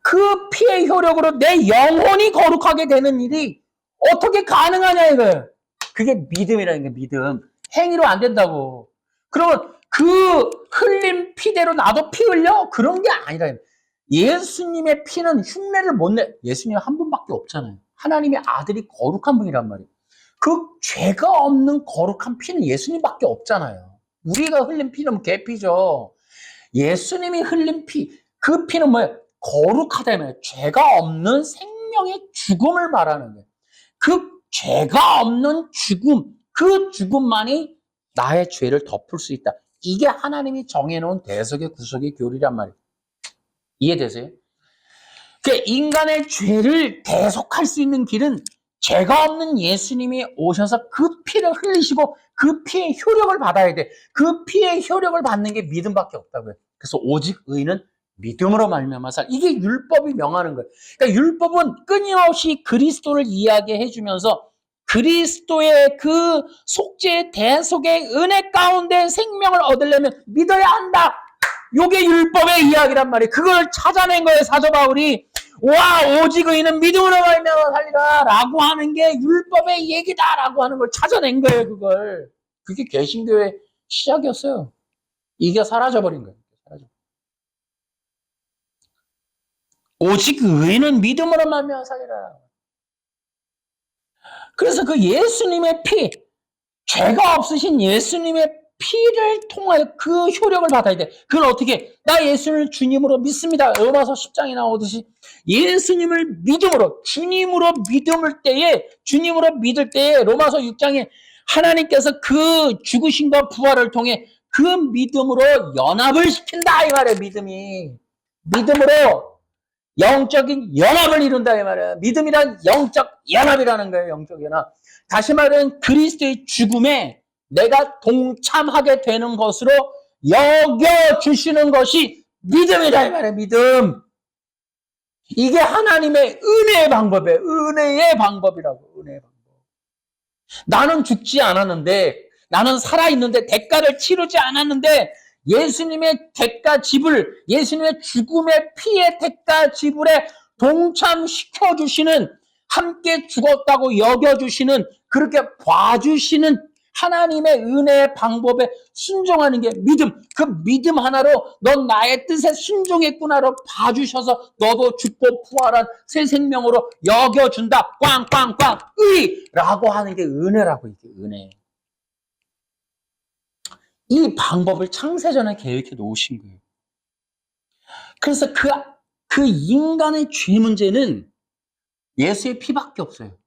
그 피의 효력으로 내 영혼이 거룩하게 되는 일이 어떻게 가능하냐 이거예요. 그게 믿음이라는 게 믿음. 행위로 안 된다고. 그러면 그 흘린 피대로 나도 피 흘려? 그런 게 아니라 예수님의 피는 흉내를 못 내. 예수님 한 분밖에 없잖아요. 하나님의 아들이 거룩한 분이란 말이에요. 그 죄가 없는 거룩한 피는 예수님밖에 없잖아요. 우리가 흘린 피는 개피죠. 예수님이 흘린 피, 그 피는 뭐예요? 거룩하다면 죄가 없는 생명의 죽음을 말하는 거예요. 그 죄가 없는 죽음, 그 죽음만이 나의 죄를 덮을 수 있다. 이게 하나님이 정해놓은 대속의 구속의 교리란 말이에요. 이해되세요? 그러니까 인간의 죄를 대속할 수 있는 길은 죄가 없는 예수님이 오셔서 그 피를 흘리시고 그 피의 효력을 받아야 돼. 그 피의 효력을 받는 게 믿음밖에 없다고요. 그래서 오직 의는 믿음으로 말미암아 살. 이게 율법이 명하는 거예요. 그러니까 율법은 끊임없이 그리스도를 이야기해 주면서 그리스도의 그 속죄 대속의 은혜 가운데 생명을 얻으려면 믿어야 한다. 요게 율법의 이야기란 말이에요. 그걸 찾아낸 거예요, 사도 바울이. 와, 오직 의는 믿음으로 말미암아 살리라 라고 하는 게 율법의 얘기다 라고 하는 걸 찾아낸 거예요, 그걸. 그게 개신교의 시작이었어요. 이게 사라져버린 거예요. 오직 의는 믿음으로 말미암아 살리라. 그래서 그 예수님의 피, 죄가 없으신 예수님의 피를 통하여 그 효력을 받아야 돼. 그걸 어떻게? 나 예수를 주님으로 믿습니다. 로마서 10장에 나오듯이 예수님을 믿음으로, 주님으로 믿을 때에 로마서 6장에 하나님께서 그 죽으심과 부활을 통해 그 믿음으로 연합을 시킨다 이 말이에요. 믿음으로 영적인 연합을 이룬다 이 말이에요. 믿음이란 영적 연합이라는 거예요. 영적 연합. 다시 말하면 그리스도의 죽음에 내가 동참하게 되는 것으로 여겨주시는 것이 믿음이다 이 말이에요. 믿음. 이게 하나님의 은혜의 방법이에요. 은혜의 방법이라고. 은혜의 방법. 나는 죽지 않았는데, 나는 살아있는데 대가를 치르지 않았는데 예수님의 대가 지불, 예수님의 죽음의 피의 대가 지불에 동참시켜주시는, 함께 죽었다고 여겨주시는, 그렇게 봐주시는 하나님의 은혜의 방법에 순종하는 게 믿음. 그 믿음 하나로 넌 나의 뜻에 순종했구나로 봐주셔서 너도 죽고 부활한 새 생명으로 여겨준다. 꽝꽝꽝 의라고 하는 게 은혜라고. 이게 은혜. 이 방법을 창세전에 계획해 놓으신 거예요. 그래서 그 인간의 죄 문제는 예수의 피밖에 없어요.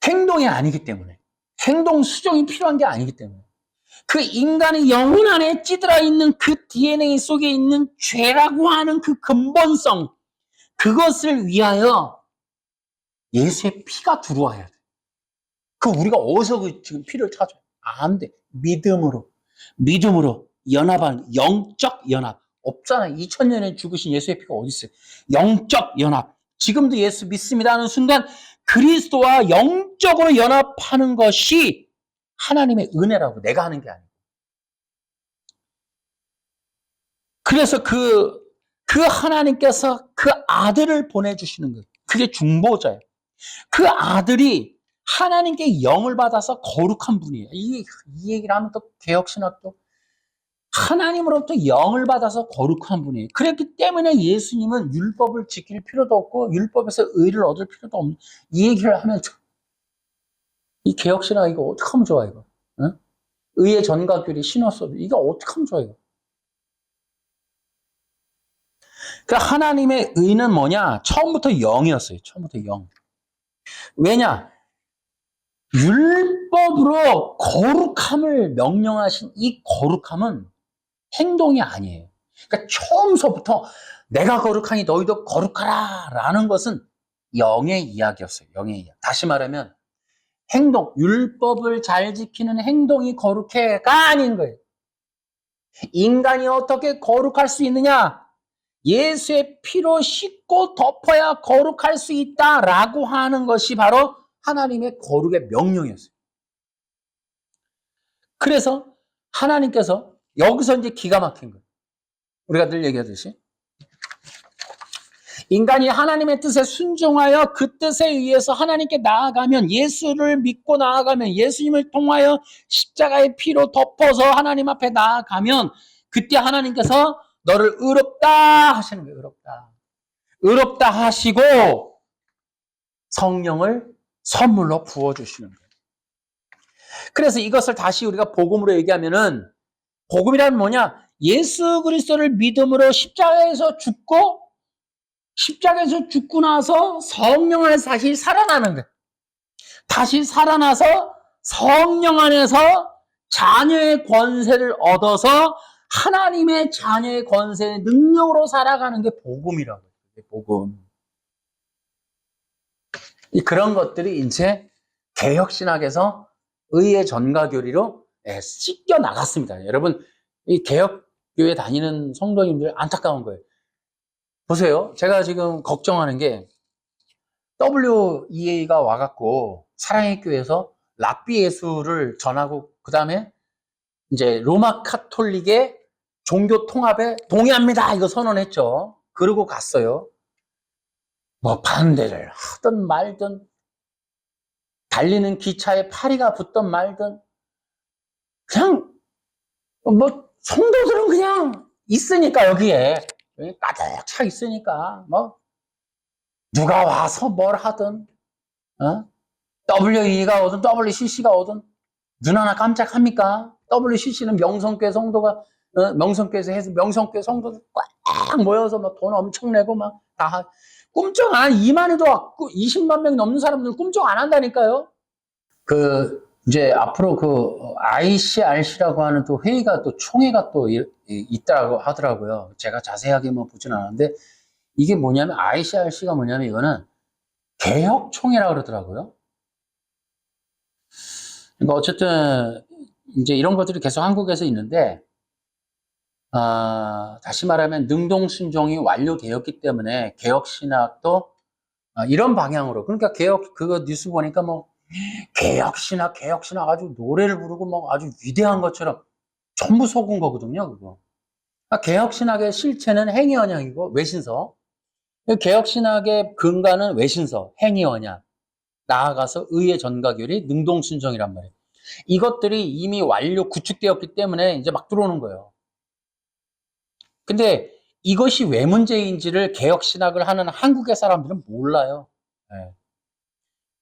행동이 아니기 때문에. 행동 수정이 필요한 게 아니기 때문에. 그 인간의 영혼 안에 찌들어 있는 그 DNA 속에 있는 죄라고 하는 그 근본성, 그것을 위하여 예수의 피가 들어와야 돼. 그 우리가 어디서 지금 피를 찾아요? 안 돼. 믿음으로 연합하는, 영적 연합. 없잖아요. 2000년에 죽으신 예수의 피가 어디 있어요? 영적 연합. 지금도 예수 믿습니다 하는 순간 그리스도와 영적으로 연합하는 것이 하나님의 은혜라고. 내가 하는 게 아니고. 그래서 그 하나님께서 그 아들을 보내주시는 거예요. 그게 중보자예요. 그 아들이 하나님께 영을 받아서 거룩한 분이에요. 이 얘기를 하면 또 개혁신학도 하나님으로부터 영을 받아서 거룩한 분이에요. 그랬기 때문에 예수님은 율법을 지킬 필요도 없고 율법에서 의를 얻을 필요도 없는, 이 얘기를 하면 이 개혁신학 이거 어떻게 하면 좋아 이거? 응? 의의 전가교리 신었어도 이거 어떻게 하면 좋아 이거? 그러니까 하나님의 의는 뭐냐? 처음부터 0이었어요. 처음부터 0. 왜냐? 율법으로 거룩함을 명령하신 이 거룩함은 행동이 아니에요. 그러니까 처음서부터 내가 거룩하니 너희도 거룩하라 라는 것은 0의 이야기였어요. 0의 이야기. 다시 말하면 행동, 율법을 잘 지키는 행동이 거룩해가 아닌 거예요. 인간이 어떻게 거룩할 수 있느냐? 예수의 피로 씻고 덮어야 거룩할 수 있다라고 하는 것이 바로 하나님의 거룩의 명령이었어요. 그래서 하나님께서 여기서 이제 기가 막힌 거예요. 우리가 늘 얘기하듯이 인간이 하나님의 뜻에 순종하여 그 뜻에 의해서 하나님께 나아가면, 예수를 믿고 나아가면, 예수님을 통하여 십자가의 피로 덮어서 하나님 앞에 나아가면, 그때 하나님께서 너를 의롭다 하시는 거예요. 의롭다. 의롭다 하시고 성령을 선물로 부어주시는 거예요. 그래서 이것을 다시 우리가 복음으로 얘기하면은, 복음이란 뭐냐? 예수 그리스도를 믿음으로 십자가에서 죽고 나서 성령 안에서 다시 살아나는 거예요. 다시 살아나서 성령 안에서 자녀의 권세를 얻어서 하나님의 자녀의 권세의 능력으로 살아가는 게 복음이라고 해요. 복음. 그런 것들이 이제 개혁신학에서 의의 전가교리로 씻겨 나갔습니다. 여러분, 이 개혁교회 다니는 성도님들 안타까운 거예요. 보세요. 제가 지금 걱정하는 게 WEA가 와갖고 사랑의 교회에서 랍비 예수를 전하고 그 다음에 이제 로마 카톨릭의 종교 통합에 동의합니다. 이거 선언했죠. 그러고 갔어요. 뭐 반대를 하든 말든, 달리는 기차에 파리가 붙든 말든, 그냥 뭐 성도들은 그냥 있으니까 여기에 가득 차 있으니까 뭐 누가 와서 뭘 하든, WE가 오든 WCC가 오든 눈 하나 깜짝합니까? WCC는 명성교회 성도가 명성교회에서 해서 명성교회 성도들 꽉 모여서 막 돈 엄청 내고 막 다 꿈쩍 안, 2만이도 20만 명 넘는 사람들은 꿈쩍 안 한다니까요. 이제 앞으로 ICRC라고 하는 또 회의가 또 총회가 또 있다고 하더라고요. 제가 자세하게 뭐 보진 않았는데, 이게 뭐냐면 ICRC가 뭐냐면 이거는 개혁총회라고 그러더라고요. 그러니까 어쨌든 이제 이런 것들이 계속 한국에서 있는데, 다시 말하면 능동순종이 완료되었기 때문에 개혁신학도 이런 방향으로, 그러니까 그거 뉴스 보니까 뭐 개혁신학 아주 노래를 부르고 뭐 아주 위대한 것처럼 전부 속은 거거든요, 그거. 그러니까 개혁신학의 실체는 행위언양이고 외신서, 개혁신학의 근간은 외신서, 행위언약, 나아가서 의의 전가교리, 능동순종이란 말이에요. 이것들이 이미 완료 구축되었기 때문에 이제 막 들어오는 거예요. 근데 이것이 왜 문제인지를 개혁신학을 하는 한국의 사람들은 몰라요. 네.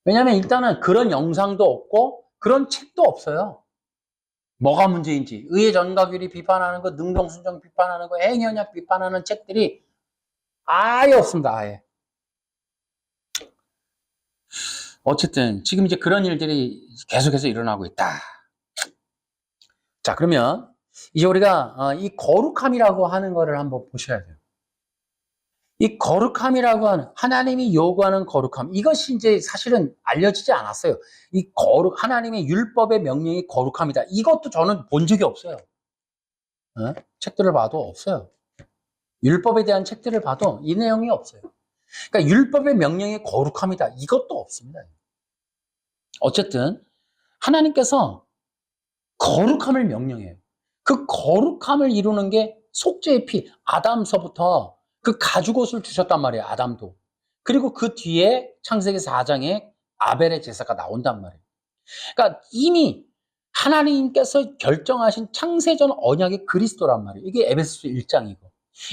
왜냐하면 일단은 그런 영상도 없고 그런 책도 없어요. 뭐가 문제인지, 의의 전가교리 비판하는 거, 능동순종 비판하는 거, 행위언약 비판하는 책들이 아예 없습니다. 아예. 어쨌든 지금 이제 그런 일들이 계속해서 일어나고 있다. 자, 그러면 이제 우리가 이 거룩함이라고 하는 거를 한번 보셔야 돼요. 이 거룩함이라고 하는, 하나님이 요구하는 거룩함, 이것이 이제 사실은 알려지지 않았어요. 이 하나님의 율법의 명령이 거룩함이다. 이것도 저는 본 적이 없어요. 책들을 봐도 없어요. 율법에 대한 책들을 봐도 이 내용이 없어요. 그러니까 율법의 명령이 거룩함이다. 이것도 없습니다. 어쨌든 하나님께서 거룩함을 명령해요. 그 거룩함을 이루는 게 속죄의 피, 아담서부터 그 가죽옷을 주셨단 말이에요. 아담도. 그리고 그 뒤에 창세기 4장에 아벨의 제사가 나온단 말이에요. 그러니까 이미 하나님께서 결정하신 창세전 언약의 그리스도란 말이에요. 이게 에베소서 1장이고.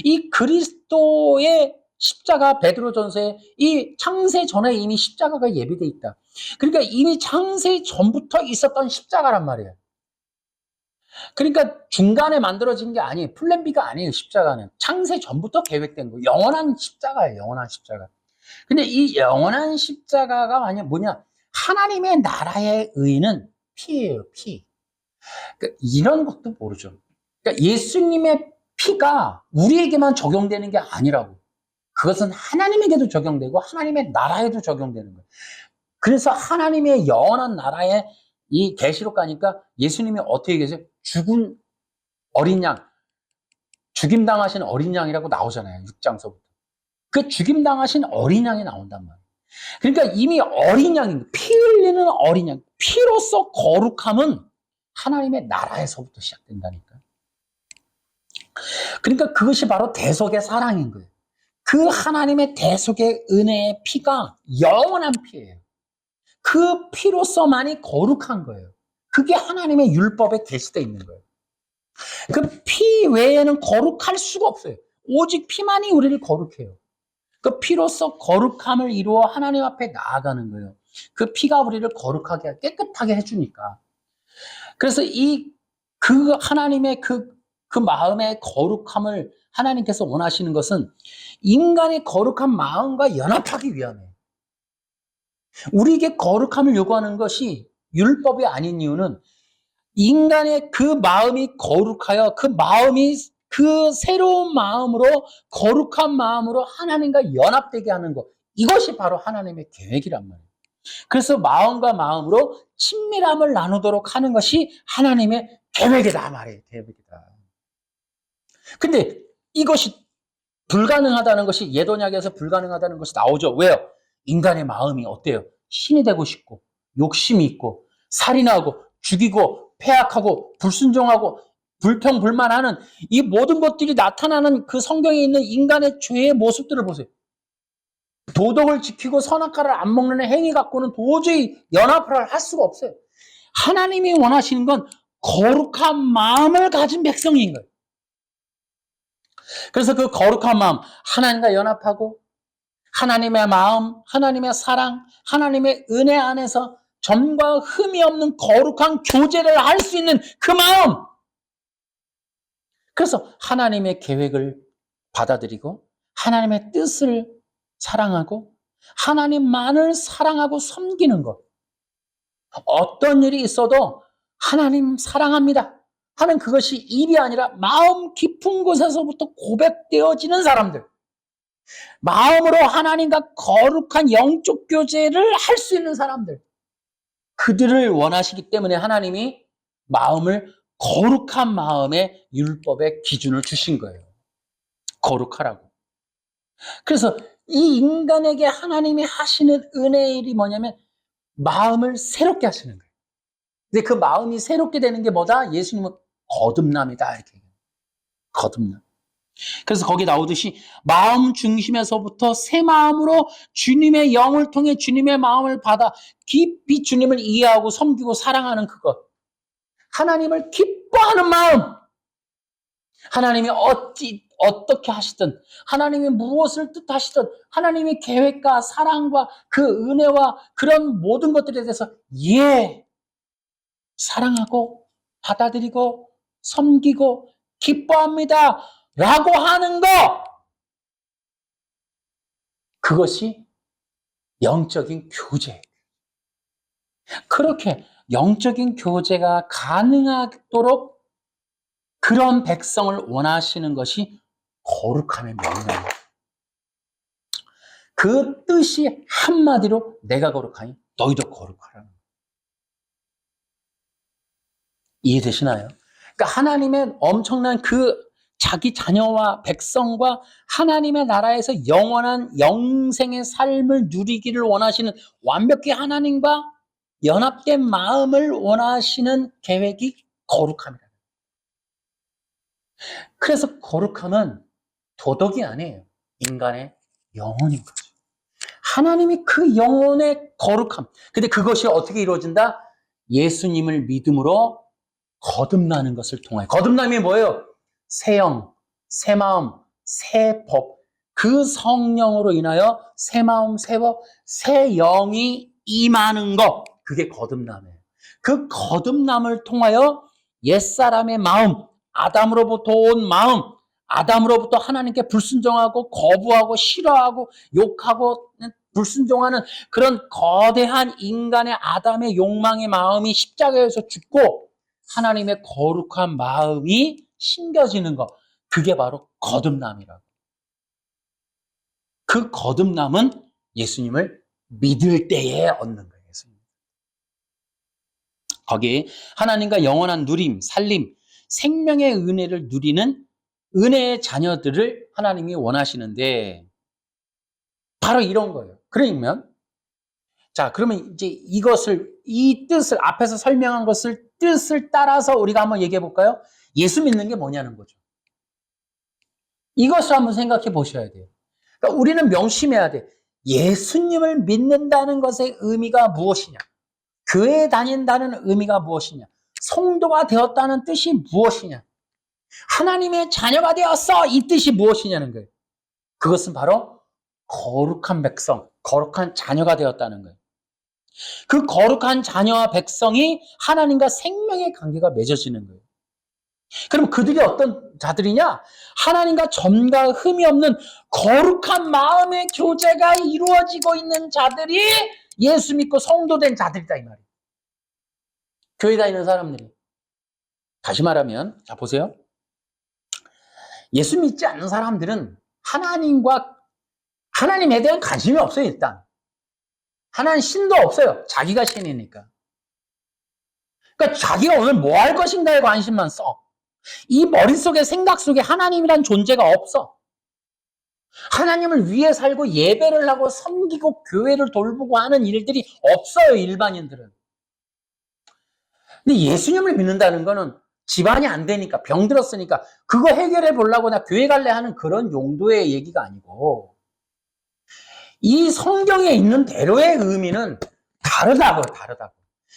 이 그리스도의 십자가, 베드로전서에 이 창세 전에 이미 십자가가 예비돼 있다. 그러니까 이미 창세 전부터 있었던 십자가란 말이에요. 그러니까 중간에 만들어진 게 아니에요. 플랜 B가 아니에요. 십자가는 창세 전부터 계획된 거. 영원한 십자가예요. 영원한 십자가. 근데 이 영원한 십자가가 뭐냐? 하나님의 나라의 의는 피예요. 피. 그러니까 이런 것도 모르죠. 그러니까 예수님의 피가 우리에게만 적용되는 게 아니라고. 그것은 하나님에게도 적용되고 하나님의 나라에도 적용되는 거예요. 그래서 하나님의 영원한 나라에 이 계시록 가니까 예수님이 어떻게 계세요? 죽은 어린 양, 죽임당하신 어린 양이라고 나오잖아요. 6장서부터. 그 죽임당하신 어린 양이 나온단 말이에요. 그러니까 이미 어린 양인 거예요. 피 흘리는 어린 양. 피로서 거룩함은 하나님의 나라에서부터 시작된다니까. 그러니까 그것이 바로 대속의 사랑인 거예요. 그 하나님의 대속의 은혜의 피가 영원한 피예요. 그 피로서만이 거룩한 거예요. 그게 하나님의 율법에 게시되어 있는 거예요. 그 피 외에는 거룩할 수가 없어요. 오직 피만이 우리를 거룩해요. 그 피로서 거룩함을 이루어 하나님 앞에 나아가는 거예요. 그 피가 우리를 거룩하게, 깨끗하게 해주니까. 그래서 그 하나님의 그 마음의 거룩함을 하나님께서 원하시는 것은 인간의 거룩한 마음과 연합하기 위함이에요. 우리에게 거룩함을 요구하는 것이 율법이 아닌 이유는 인간의 그 마음이 거룩하여 그 새로운 마음으로, 거룩한 마음으로 하나님과 연합되게 하는 것. 이것이 바로 하나님의 계획이란 말이에요. 그래서 마음과 마음으로 친밀함을 나누도록 하는 것이 하나님의 계획이다 말이에요. 계획이다. 근데 이것이 불가능하다는 것이, 옛 언약에서 불가능하다는 것이 나오죠. 왜요? 인간의 마음이 어때요? 신이 되고 싶고, 욕심이 있고, 살인하고, 죽이고, 폐악하고, 불순종하고, 불평불만하는 이 모든 것들이 나타나는 그 성경에 있는 인간의 죄의 모습들을 보세요. 도덕을 지키고 선악과를 안 먹는 행위 갖고는 도저히 연합을 할 수가 없어요. 하나님이 원하시는 건 거룩한 마음을 가진 백성인 거예요. 그래서 그 거룩한 마음, 하나님과 연합하고 하나님의 마음, 하나님의 사랑, 하나님의 은혜 안에서 점과 흠이 없는 거룩한 교제를 할 수 있는 그 마음. 그래서 하나님의 계획을 받아들이고 하나님의 뜻을 사랑하고 하나님만을 사랑하고 섬기는 것. 어떤 일이 있어도 하나님 사랑합니다 하는 그것이 입이 아니라 마음 깊은 곳에서부터 고백되어지는 사람들. 마음으로 하나님과 거룩한 영적 교제를 할 수 있는 사람들. 그들을 원하시기 때문에 하나님이 거룩한 마음의 율법의 기준을 주신 거예요. 거룩하라고. 그래서 이 인간에게 하나님이 하시는 은혜의 일이 뭐냐면 마음을 새롭게 하시는 거예요. 근데 그 마음이 새롭게 되는 게 뭐다? 예수님은 거듭남이다. 이렇게. 거듭남. 그래서 거기 나오듯이 마음 중심에서부터 새 마음으로 주님의 영을 통해 주님의 마음을 받아 깊이 주님을 이해하고 섬기고 사랑하는 그것. 하나님을 기뻐하는 마음. 하나님이 어떻게 하시든, 하나님이 무엇을 뜻하시든, 하나님의 계획과 사랑과 그 은혜와 그런 모든 것들에 대해서 사랑하고 받아들이고 섬기고 기뻐합니다. 라고 하는 것. 그것이 영적인 교제. 그렇게 영적인 교제가 가능하도록 그런 백성을 원하시는 것이 거룩함의 명령입니다. 그 뜻이 한마디로 내가 거룩하니 너희도 거룩하라는 거예요. 이해되시나요? 그러니까 하나님의 엄청난 그 자기 자녀와 백성과 하나님의 나라에서 영원한 영생의 삶을 누리기를 원하시는 완벽히 하나님과 연합된 마음을 원하시는 계획이 거룩함이다. 그래서 거룩함은 도덕이 아니에요. 인간의 영혼인 거죠. 하나님이 그 영혼의 거룩함. 근데 그것이 어떻게 이루어진다? 예수님을 믿음으로 거듭나는 것을 통하여. 거듭남이 뭐예요? 새 영, 새 마음, 새 법. 그 성령으로 인하여 새 마음, 새 법, 새 영이 임하는 것. 그게 거듭남이에요. 그 거듭남을 통하여 옛사람의 마음, 아담으로부터 온 마음, 아담으로부터 하나님께 불순종하고 거부하고 싫어하고 욕하고 불순종하는 그런 거대한 인간의 아담의 욕망의 마음이 십자가에서 죽고 하나님의 거룩한 마음이 심겨지는 것. 그게 바로 거듭남이라고. 그 거듭남은 예수님을 믿을 때에 얻는 거예요. 예수님. 거기 하나님과 영원한 누림, 살림, 생명의 은혜를 누리는 은혜의 자녀들을 하나님이 원하시는데 바로 이런 거예요. 그러면 자, 그러면 이제 이 뜻을 앞에서 설명한 것을 뜻을 따라서 우리가 한번 얘기해 볼까요? 예수 믿는 게 뭐냐는 거죠. 이것을 한번 생각해 보셔야 돼요. 그러니까 우리는 명심해야 돼. 예수님을 믿는다는 것의 의미가 무엇이냐? 교회에 다닌다는 의미가 무엇이냐? 성도가 되었다는 뜻이 무엇이냐? 하나님의 자녀가 되었어! 이 뜻이 무엇이냐는 거예요. 그것은 바로 거룩한 백성, 거룩한 자녀가 되었다는 거예요. 그 거룩한 자녀와 백성이 하나님과 생명의 관계가 맺어지는 거예요. 그럼 그들이 어떤 자들이냐? 하나님과 점과 흠이 없는 거룩한 마음의 교제가 이루어지고 있는 자들이 예수 믿고 성도된 자들이다 이 말이에요. 교회 다니는 사람들이. 다시 말하면 자 보세요. 예수 믿지 않는 사람들은 하나님에 대한 관심이 없어요. 일단 하나님 신도 없어요. 자기가 신이니까. 그러니까 자기가 오늘 뭐 할 것인가에 관심만 써. 이 머릿속에 생각 속에 하나님이란 존재가 없어. 하나님을 위해 살고 예배를 하고 섬기고 교회를 돌보고 하는 일들이 없어요. 일반인들은. 근데 예수님을 믿는다는 거는 집안이 안 되니까 병 들었으니까 그거 해결해 보려고 나 교회 갈래 하는 그런 용도의 얘기가 아니고 이 성경에 있는 대로의 의미는 다르다고.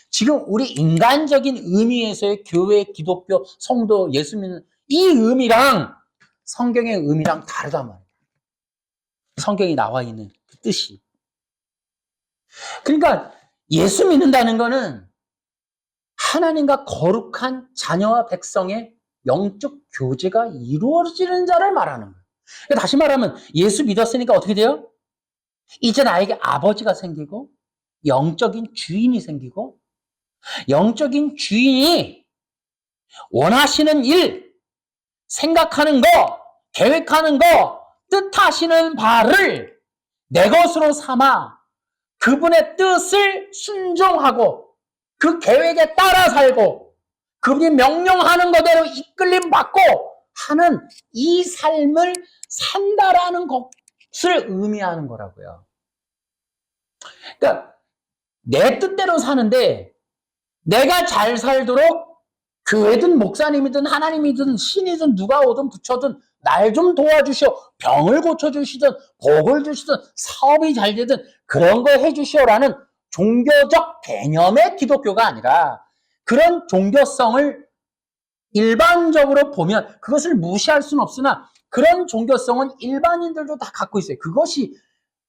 지금 우리 인간적인 의미에서의 교회, 기독교, 성도, 예수 믿는 이 의미랑 성경의 의미랑 다르단 말이에요. 성경이 나와 있는 그 뜻이. 그러니까 예수 믿는다는 거는 하나님과 거룩한 자녀와 백성의 영적 교제가 이루어지는 자를 말하는 거예요. 그러니까 다시 말하면 예수 믿었으니까 어떻게 돼요? 이제 나에게 아버지가 생기고 영적인 주인이 생기고 영적인 주인이 원하시는 일, 생각하는 거, 계획하는 거, 뜻하시는 바를 내 것으로 삼아 그분의 뜻을 순종하고 그 계획에 따라 살고 그분이 명령하는 것대로 이끌림 받고 하는 이 삶을 산다라는 것을 의미하는 거라고요. 그러니까 내 뜻대로 사는데 내가 잘 살도록 교회든 목사님이든 하나님이든 신이든 누가 오든 부처든 날 좀 도와주시오. 병을 고쳐주시든 복을 주시든 사업이 잘 되든 그런 거 해주시오라는 종교적 개념의 기독교가 아니라 그런 종교성을 일반적으로 보면 그것을 무시할 수는 없으나 그런 종교성은 일반인들도 다 갖고 있어요. 그것이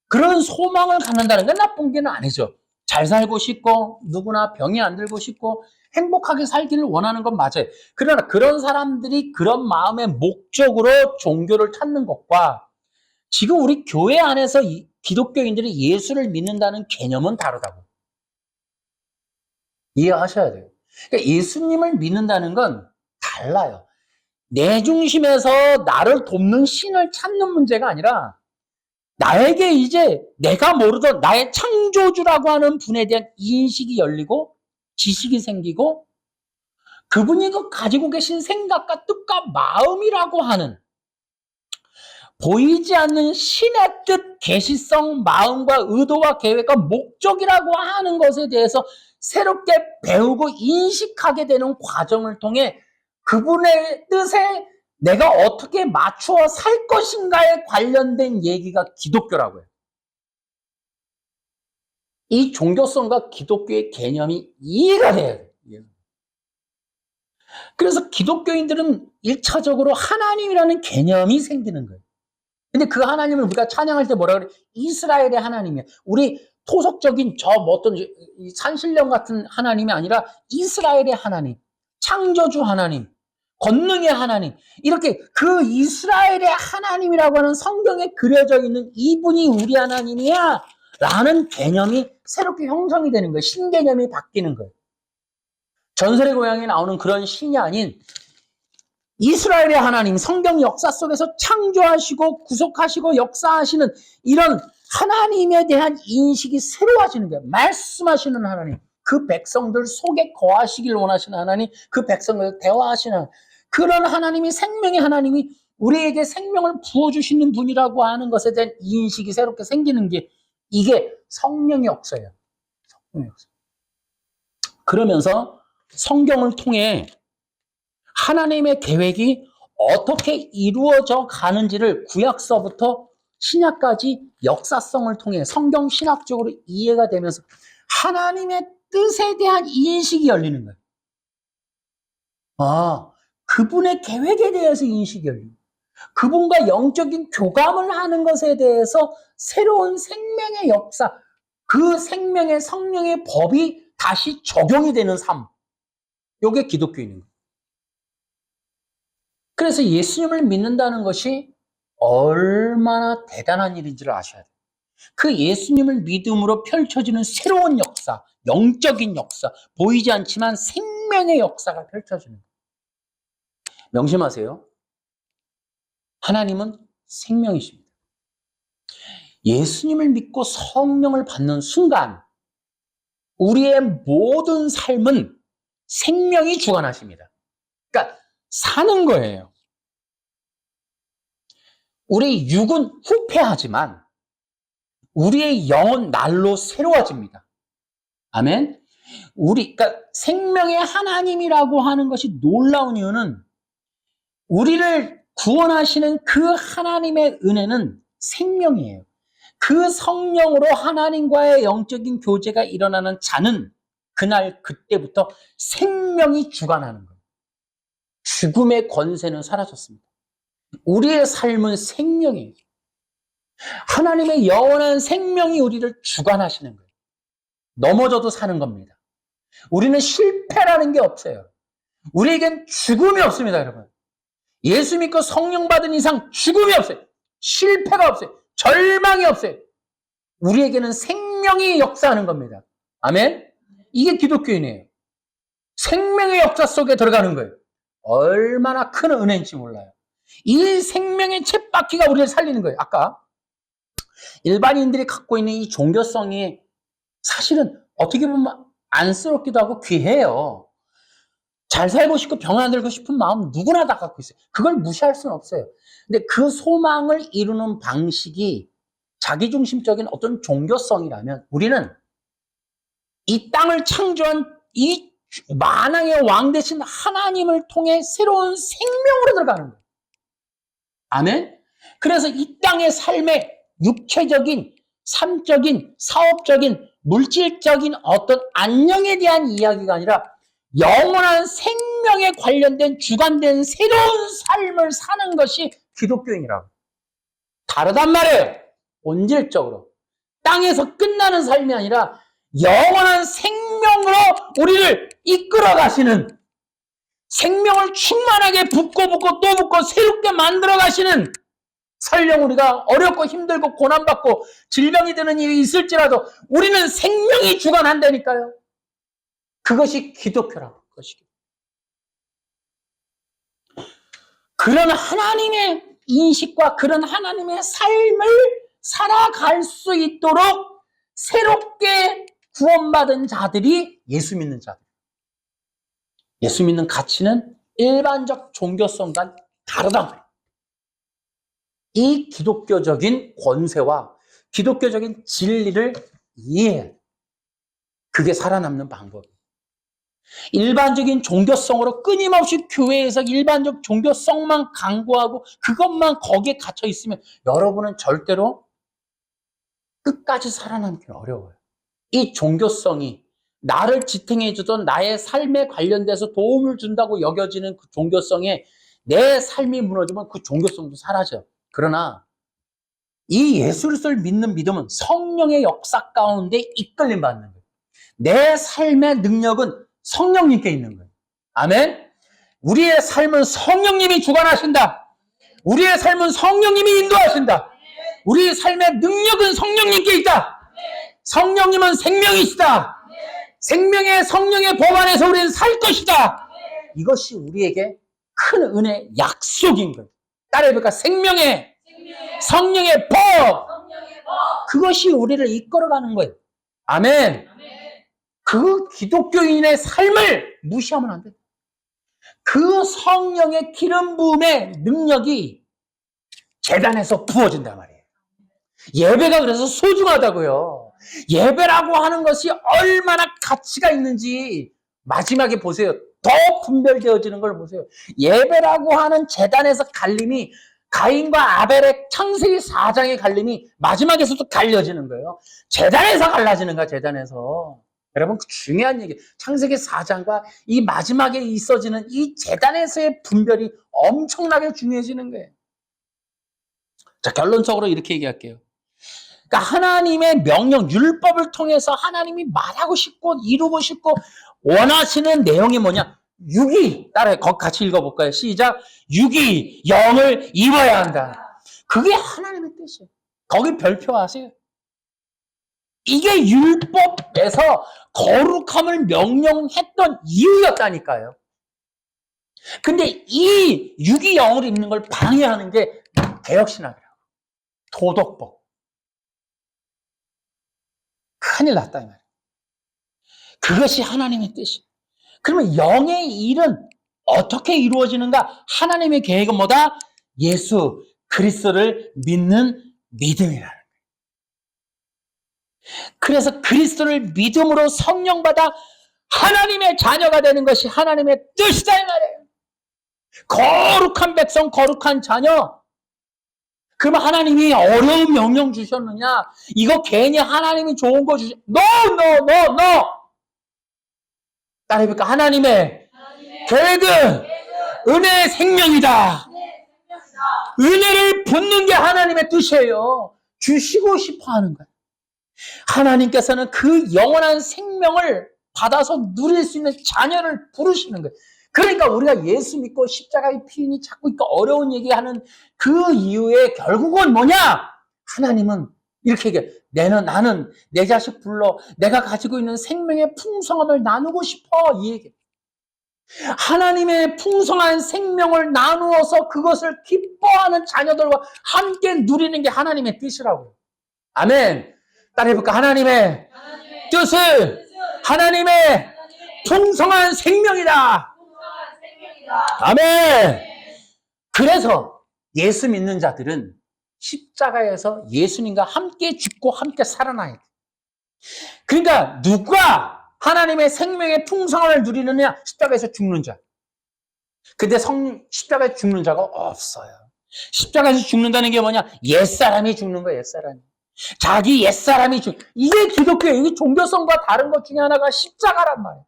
그런 소망을 갖는다는 건 나쁜 게 아니죠. 잘 살고 싶고 누구나 병이 안 들고 싶고 행복하게 살기를 원하는 건 맞아요. 그러나 그런 사람들이 그런 마음의 목적으로 종교를 찾는 것과 지금 우리 교회 안에서 기독교인들이 예수를 믿는다는 개념은 다르다고 이해하셔야 돼요. 그러니까 예수님을 믿는다는 건 달라요. 내 중심에서 나를 돕는 신을 찾는 문제가 아니라 나에게 이제 내가 모르던 나의 창조주라고 하는 분에 대한 인식이 열리고 지식이 생기고 그분이 가지고 계신 생각과 뜻과 마음이라고 하는 보이지 않는 신의 뜻, 계시성, 마음과 의도와 계획과 목적이라고 하는 것에 대해서 새롭게 배우고 인식하게 되는 과정을 통해 그분의 뜻에 내가 어떻게 맞추어 살 것인가에 관련된 얘기가 기독교라고 해요. 이 종교성과 기독교의 개념이 이해가 돼야 돼요. 그래서 기독교인들은 1차적으로 하나님이라는 개념이 생기는 거예요. 근데 그 하나님을 우리가 찬양할 때 뭐라 그래? 이스라엘의 하나님이에요. 우리 토속적인 어떤 산신령 같은 하나님이 아니라 이스라엘의 하나님, 창조주 하나님, 권능의 하나님, 이렇게 그 이스라엘의 하나님이라고 하는 성경에 그려져 있는 이분이 우리 하나님이야 라는 개념이 새롭게 형성이 되는 거예요. 신개념이 바뀌는 거예요. 전설의 고향에 나오는 그런 신이 아닌 이스라엘의 하나님, 성경 역사 속에서 창조하시고 구속하시고 역사하시는 이런 하나님에 대한 인식이 새로워지는 거예요. 말씀하시는 하나님, 그 백성들 속에 거하시길 원하시는 하나님, 그 백성들 대화하시는 그런 하나님이 생명의 하나님이 우리에게 생명을 부어주시는 분이라고 하는 것에 대한 인식이 새롭게 생기는 게 이게 성령의 역사예요. 성령의 역사. 그러면서 성경을 통해 하나님의 계획이 어떻게 이루어져 가는지를 구약서부터 신약까지 역사성을 통해 성경 신학적으로 이해가 되면서 하나님의 뜻에 대한 인식이 열리는 거예요. 그분의 계획에 대해서 인식이 열리는 거예요. 그분과 영적인 교감을 하는 것에 대해서 새로운 생명의 역사, 그 생명의 성령의 법이 다시 적용이 되는 삶. 이게 기독교인인 거예요. 그래서 예수님을 믿는다는 것이 얼마나 대단한 일인지를 아셔야 돼요. 그 예수님을 믿음으로 펼쳐지는 새로운 역사, 영적인 역사, 보이지 않지만 생명의 역사가 펼쳐지는 거예요. 명심하세요. 하나님은 생명이십니다. 예수님을 믿고 성령을 받는 순간 우리의 모든 삶은 생명이 주관하십니다. 그러니까 사는 거예요. 우리 육은 후패하지만 우리의 영은 날로 새로워집니다. 아멘. 그러니까 생명의 하나님이라고 하는 것이 놀라운 이유는 우리를 구원하시는 그 하나님의 은혜는 생명이에요. 그 성령으로 하나님과의 영적인 교제가 일어나는 자는 그날 그때부터 생명이 주관하는 거예요. 죽음의 권세는 사라졌습니다. 우리의 삶은 생명이에요. 하나님의 영원한 생명이 우리를 주관하시는 거예요. 넘어져도 사는 겁니다. 우리는 실패라는 게 없어요. 우리에겐 죽음이 없습니다, 여러분. 예수 믿고 성령 받은 이상 죽음이 없어요. 실패가 없어요. 절망이 없어요. 우리에게는 생명이 역사하는 겁니다. 아멘? 이게 기독교인이에요. 생명의 역사 속에 들어가는 거예요. 얼마나 큰 은혜인지 몰라요. 이 생명의 쳇바퀴가 우리를 살리는 거예요. 아까 일반인들이 갖고 있는 이 종교성이 사실은 어떻게 보면 안쓰럽기도 하고 귀해요. 잘 살고 싶고 병 안 들고 싶은 마음 누구나 다 갖고 있어요. 그걸 무시할 수는 없어요. 근데 그 소망을 이루는 방식이 자기중심적인 어떤 종교성이라면 우리는 이 땅을 창조한 이 만왕의 왕 되신 하나님을 통해 새로운 생명으로 들어가는 거예요. 아멘? 그래서 이 땅의 삶의 육체적인, 삶적인, 사업적인, 물질적인 어떤 안녕에 대한 이야기가 아니라 영원한 생명에 관련된 주관된 새로운 삶을 사는 것이 기독교인이라고. 다르단 말이에요. 본질적으로. 땅에서 끝나는 삶이 아니라 영원한 생명으로 우리를 이끌어 가시는, 생명을 충만하게 붓고 또 붓고 새롭게 만들어 가시는, 설령 우리가 어렵고 힘들고 고난받고 질병이 드는 일이 있을지라도 우리는 생명이 주관한다니까요. 그것이 기독교라고. 그것이. 그런 하나님의 인식과 그런 하나님의 삶을 살아갈 수 있도록 새롭게 구원받은 자들이 예수 믿는 자들. 예수 믿는 가치는 일반적 종교성과 다르다. 이 기독교적인 권세와 기독교적인 진리를 이해해. 그게 살아남는 방법이에요. 일반적인 종교성으로 끊임없이 교회에서 일반적 종교성만 강구하고 그것만 거기에 갇혀 있으면 여러분은 절대로 끝까지 살아남기 어려워요. 이 종교성이 나를 지탱해 주던 나의 삶에 관련돼서 도움을 준다고 여겨지는 그 종교성에 내 삶이 무너지면 그 종교성도 사라져. 그러나 이 예수 그리스도를 믿는 믿음은 성령의 역사 가운데 이끌림 받는 거예요. 내 삶의 능력은 성령님께 있는 거예요. 아멘. 우리의 삶은 성령님이 주관하신다. 우리의 삶은 성령님이 인도하신다. 우리의 삶의 능력은 성령님께 있다. 성령님은 생명이시다. 생명의 성령의 법 안에서 우리는 살 것이다. 이것이 우리에게 큰 은혜 약속인 거예요. 따라해볼까? 생명의 성령의 법. 그것이 우리를 이끌어가는 거예요. 아멘. 그 기독교인의 삶을 무시하면 안 돼. 그 성령의 기름 부음의 능력이 제단에서 부어진단 말이에요. 예배가 그래서 소중하다고요. 예배라고 하는 것이 얼마나 가치가 있는지 마지막에 보세요. 더 분별되어지는 걸 보세요. 예배라고 하는 제단에서 갈림이 가인과 아벨의 창세기 4장의 갈림이 마지막에서도 갈려지는 거예요. 제단에서 갈라지는 거야. 제단에서. 여러분 중요한 얘기. 창세기 4장과 이 마지막에 있어지는 이 제단에서의 분별이 엄청나게 중요해지는 거예요. 자, 결론적으로 이렇게 얘기할게요. 그러니까 하나님의 명령, 율법을 통해서 하나님이 말하고 싶고 이루고 싶고 원하시는 내용이 뭐냐? 육이, 따라해. 같이 읽어볼까요? 시작. 육이 영을 입어야 한다. 그게 하나님의 뜻이에요. 거기 별표하세요. 이게 율법에서 거룩함을 명령했던 이유였다니까요. 근데 이 육이 영을 입는 걸 방해하는 게 개혁신학이라고. 도덕법. 큰일 났다 이 말이에요. 그것이 하나님의 뜻이에요. 그러면 영의 일은 어떻게 이루어지는가? 하나님의 계획은 뭐다? 예수 그리스도를 믿는 믿음이라는 거예요. 그래서 그리스도를 믿음으로 성령받아 하나님의 자녀가 되는 것이 하나님의 뜻이다 이 말이에요. 거룩한 백성, 거룩한 자녀. 그러면 하나님이 어려운 명령 주셨느냐? 이거 괜히 하나님이 좋은 거 주셨... No! 따라해볼까? 하나님의 계획은 은혜의 생명이다. 은혜를 붓는 게 하나님의 뜻이에요. 주시고 싶어 하는 거예요. 하나님께서는 그 영원한 생명을 받아서 누릴 수 있는 자녀를 부르시는 거예요. 그러니까 우리가 예수 믿고 십자가의 피인이 자꾸 어려운 얘기하는 그 이유의 결국은 뭐냐? 하나님은 이렇게 얘기해요. 나는 내 자식 불러 내가 가지고 있는 생명의 풍성함을 나누고 싶어. 이 얘기예요. 하나님의 풍성한 생명을 나누어서 그것을 기뻐하는 자녀들과 함께 누리는 게 하나님의 뜻이라고요. 아멘. 따라해볼까? 하나님의 뜻은 하나님의 풍성한 생명이다. 아멘. 그래서 예수 믿는 자들은 십자가에서 예수님과 함께 죽고 함께 살아나야 돼. 그러니까 누가 하나님의 생명의 풍성함을 누리느냐? 십자가에서 죽는 자. 근데 십자가에서 죽는 자가 없어요. 십자가에서 죽는다는 게 뭐냐? 옛사람이 죽는 거예요, 옛사람이. 자기 옛사람이 이게 기독교예요. 이게 종교성과 다른 것 중에 하나가 십자가란 말이에요.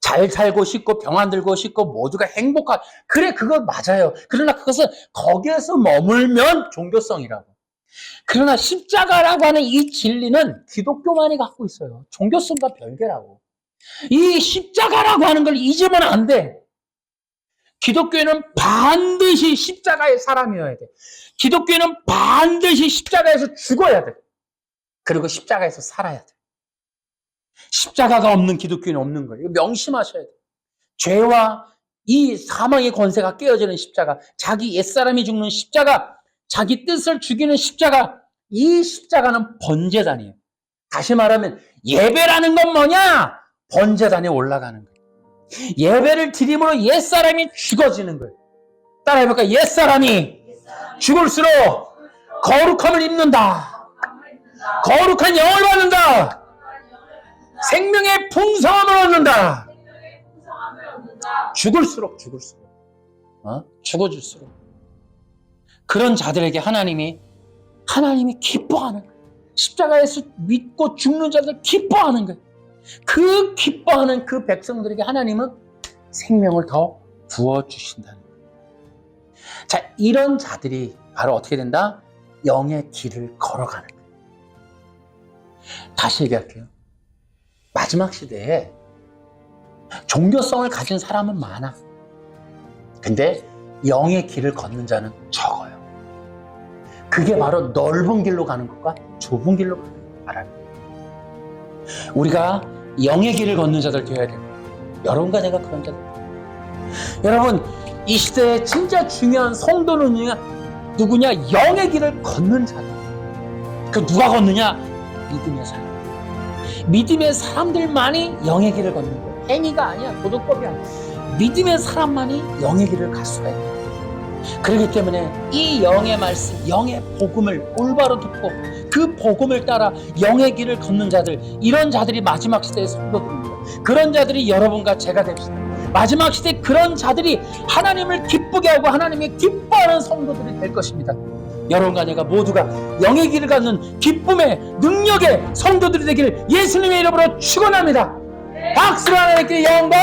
잘 살고 싶고 병안 들고 싶고 모두가 행복한, 그래, 그거 맞아요. 그러나 그것은 거기에서 머물면 종교성이라고. 그러나 십자가라고 하는 이 진리는 기독교만이 갖고 있어요. 종교성과 별개라고. 이 십자가라고 하는 걸 잊으면 안 돼. 기독교에는 반드시 십자가의 사람이어야 돼. 기독교에는 반드시 십자가에서 죽어야 돼. 그리고 십자가에서 살아야 돼. 십자가가 없는 기독교는 없는 거예요. 명심하셔야 돼요. 죄와 이 사망의 권세가 깨어지는 십자가, 자기 옛사람이 죽는 십자가, 자기 뜻을 죽이는 십자가, 이 십자가는 번제단이에요. 다시 말하면 예배라는 건 뭐냐? 번제단에 올라가는 거예요. 예배를 드림으로 옛사람이 죽어지는 거예요. 따라해볼까요? 옛사람이 죽을수록 거룩함을 입는다. 거룩한 영을 받는다. 생명의 풍성함을 얻는다. 죽을수록 죽어질수록 그런 자들에게 하나님이 기뻐하는 거예요. 십자가에서 믿고 죽는 자들 기뻐하는 거예요. 그 기뻐하는 그 백성들에게 하나님은 생명을 더 부어주신다는 거예요. 자, 이런 자들이 바로 어떻게 된다? 영의 길을 걸어가는 거예요. 다시 얘기할게요. 마지막 시대에 종교성을 가진 사람은 많아. 근데 영의 길을 걷는 자는 적어요. 그게 바로 넓은 길로 가는 것과 좁은 길로 가는 것 말하는 거예요. 우리가 영의 길을 걷는 자들 되어야 됩니다. 여러분과 내가 그런 자들. 여러분, 이 시대에 진짜 중요한 성도는 누구냐? 영의 길을 걷는 자들. 그 누가 걷느냐? 믿음의 사람. 믿음의 사람들만이 영의 길을 걷는 거예요. 행위가 아니야. 도덕법이 아니야. 믿음의 사람만이 영의 길을 갈 수가 있는 거예요. 그렇기 때문에 이 영의 말씀, 영의 복음을 올바로 듣고 그 복음을 따라 영의 길을 걷는 자들, 이런 자들이 마지막 시대의 성도들입니다. 그런 자들이 여러분과 제가 됩시다. 마지막 시대 그런 자들이 하나님을 기쁘게 하고 하나님이 기뻐하는 성도들이 될 것입니다. 여러분과 내가 모두가 영의 길을 갖는 기쁨의 능력의 성도들이 되기를 예수님의 이름으로 축원합니다. 박수로 하나님께 영광!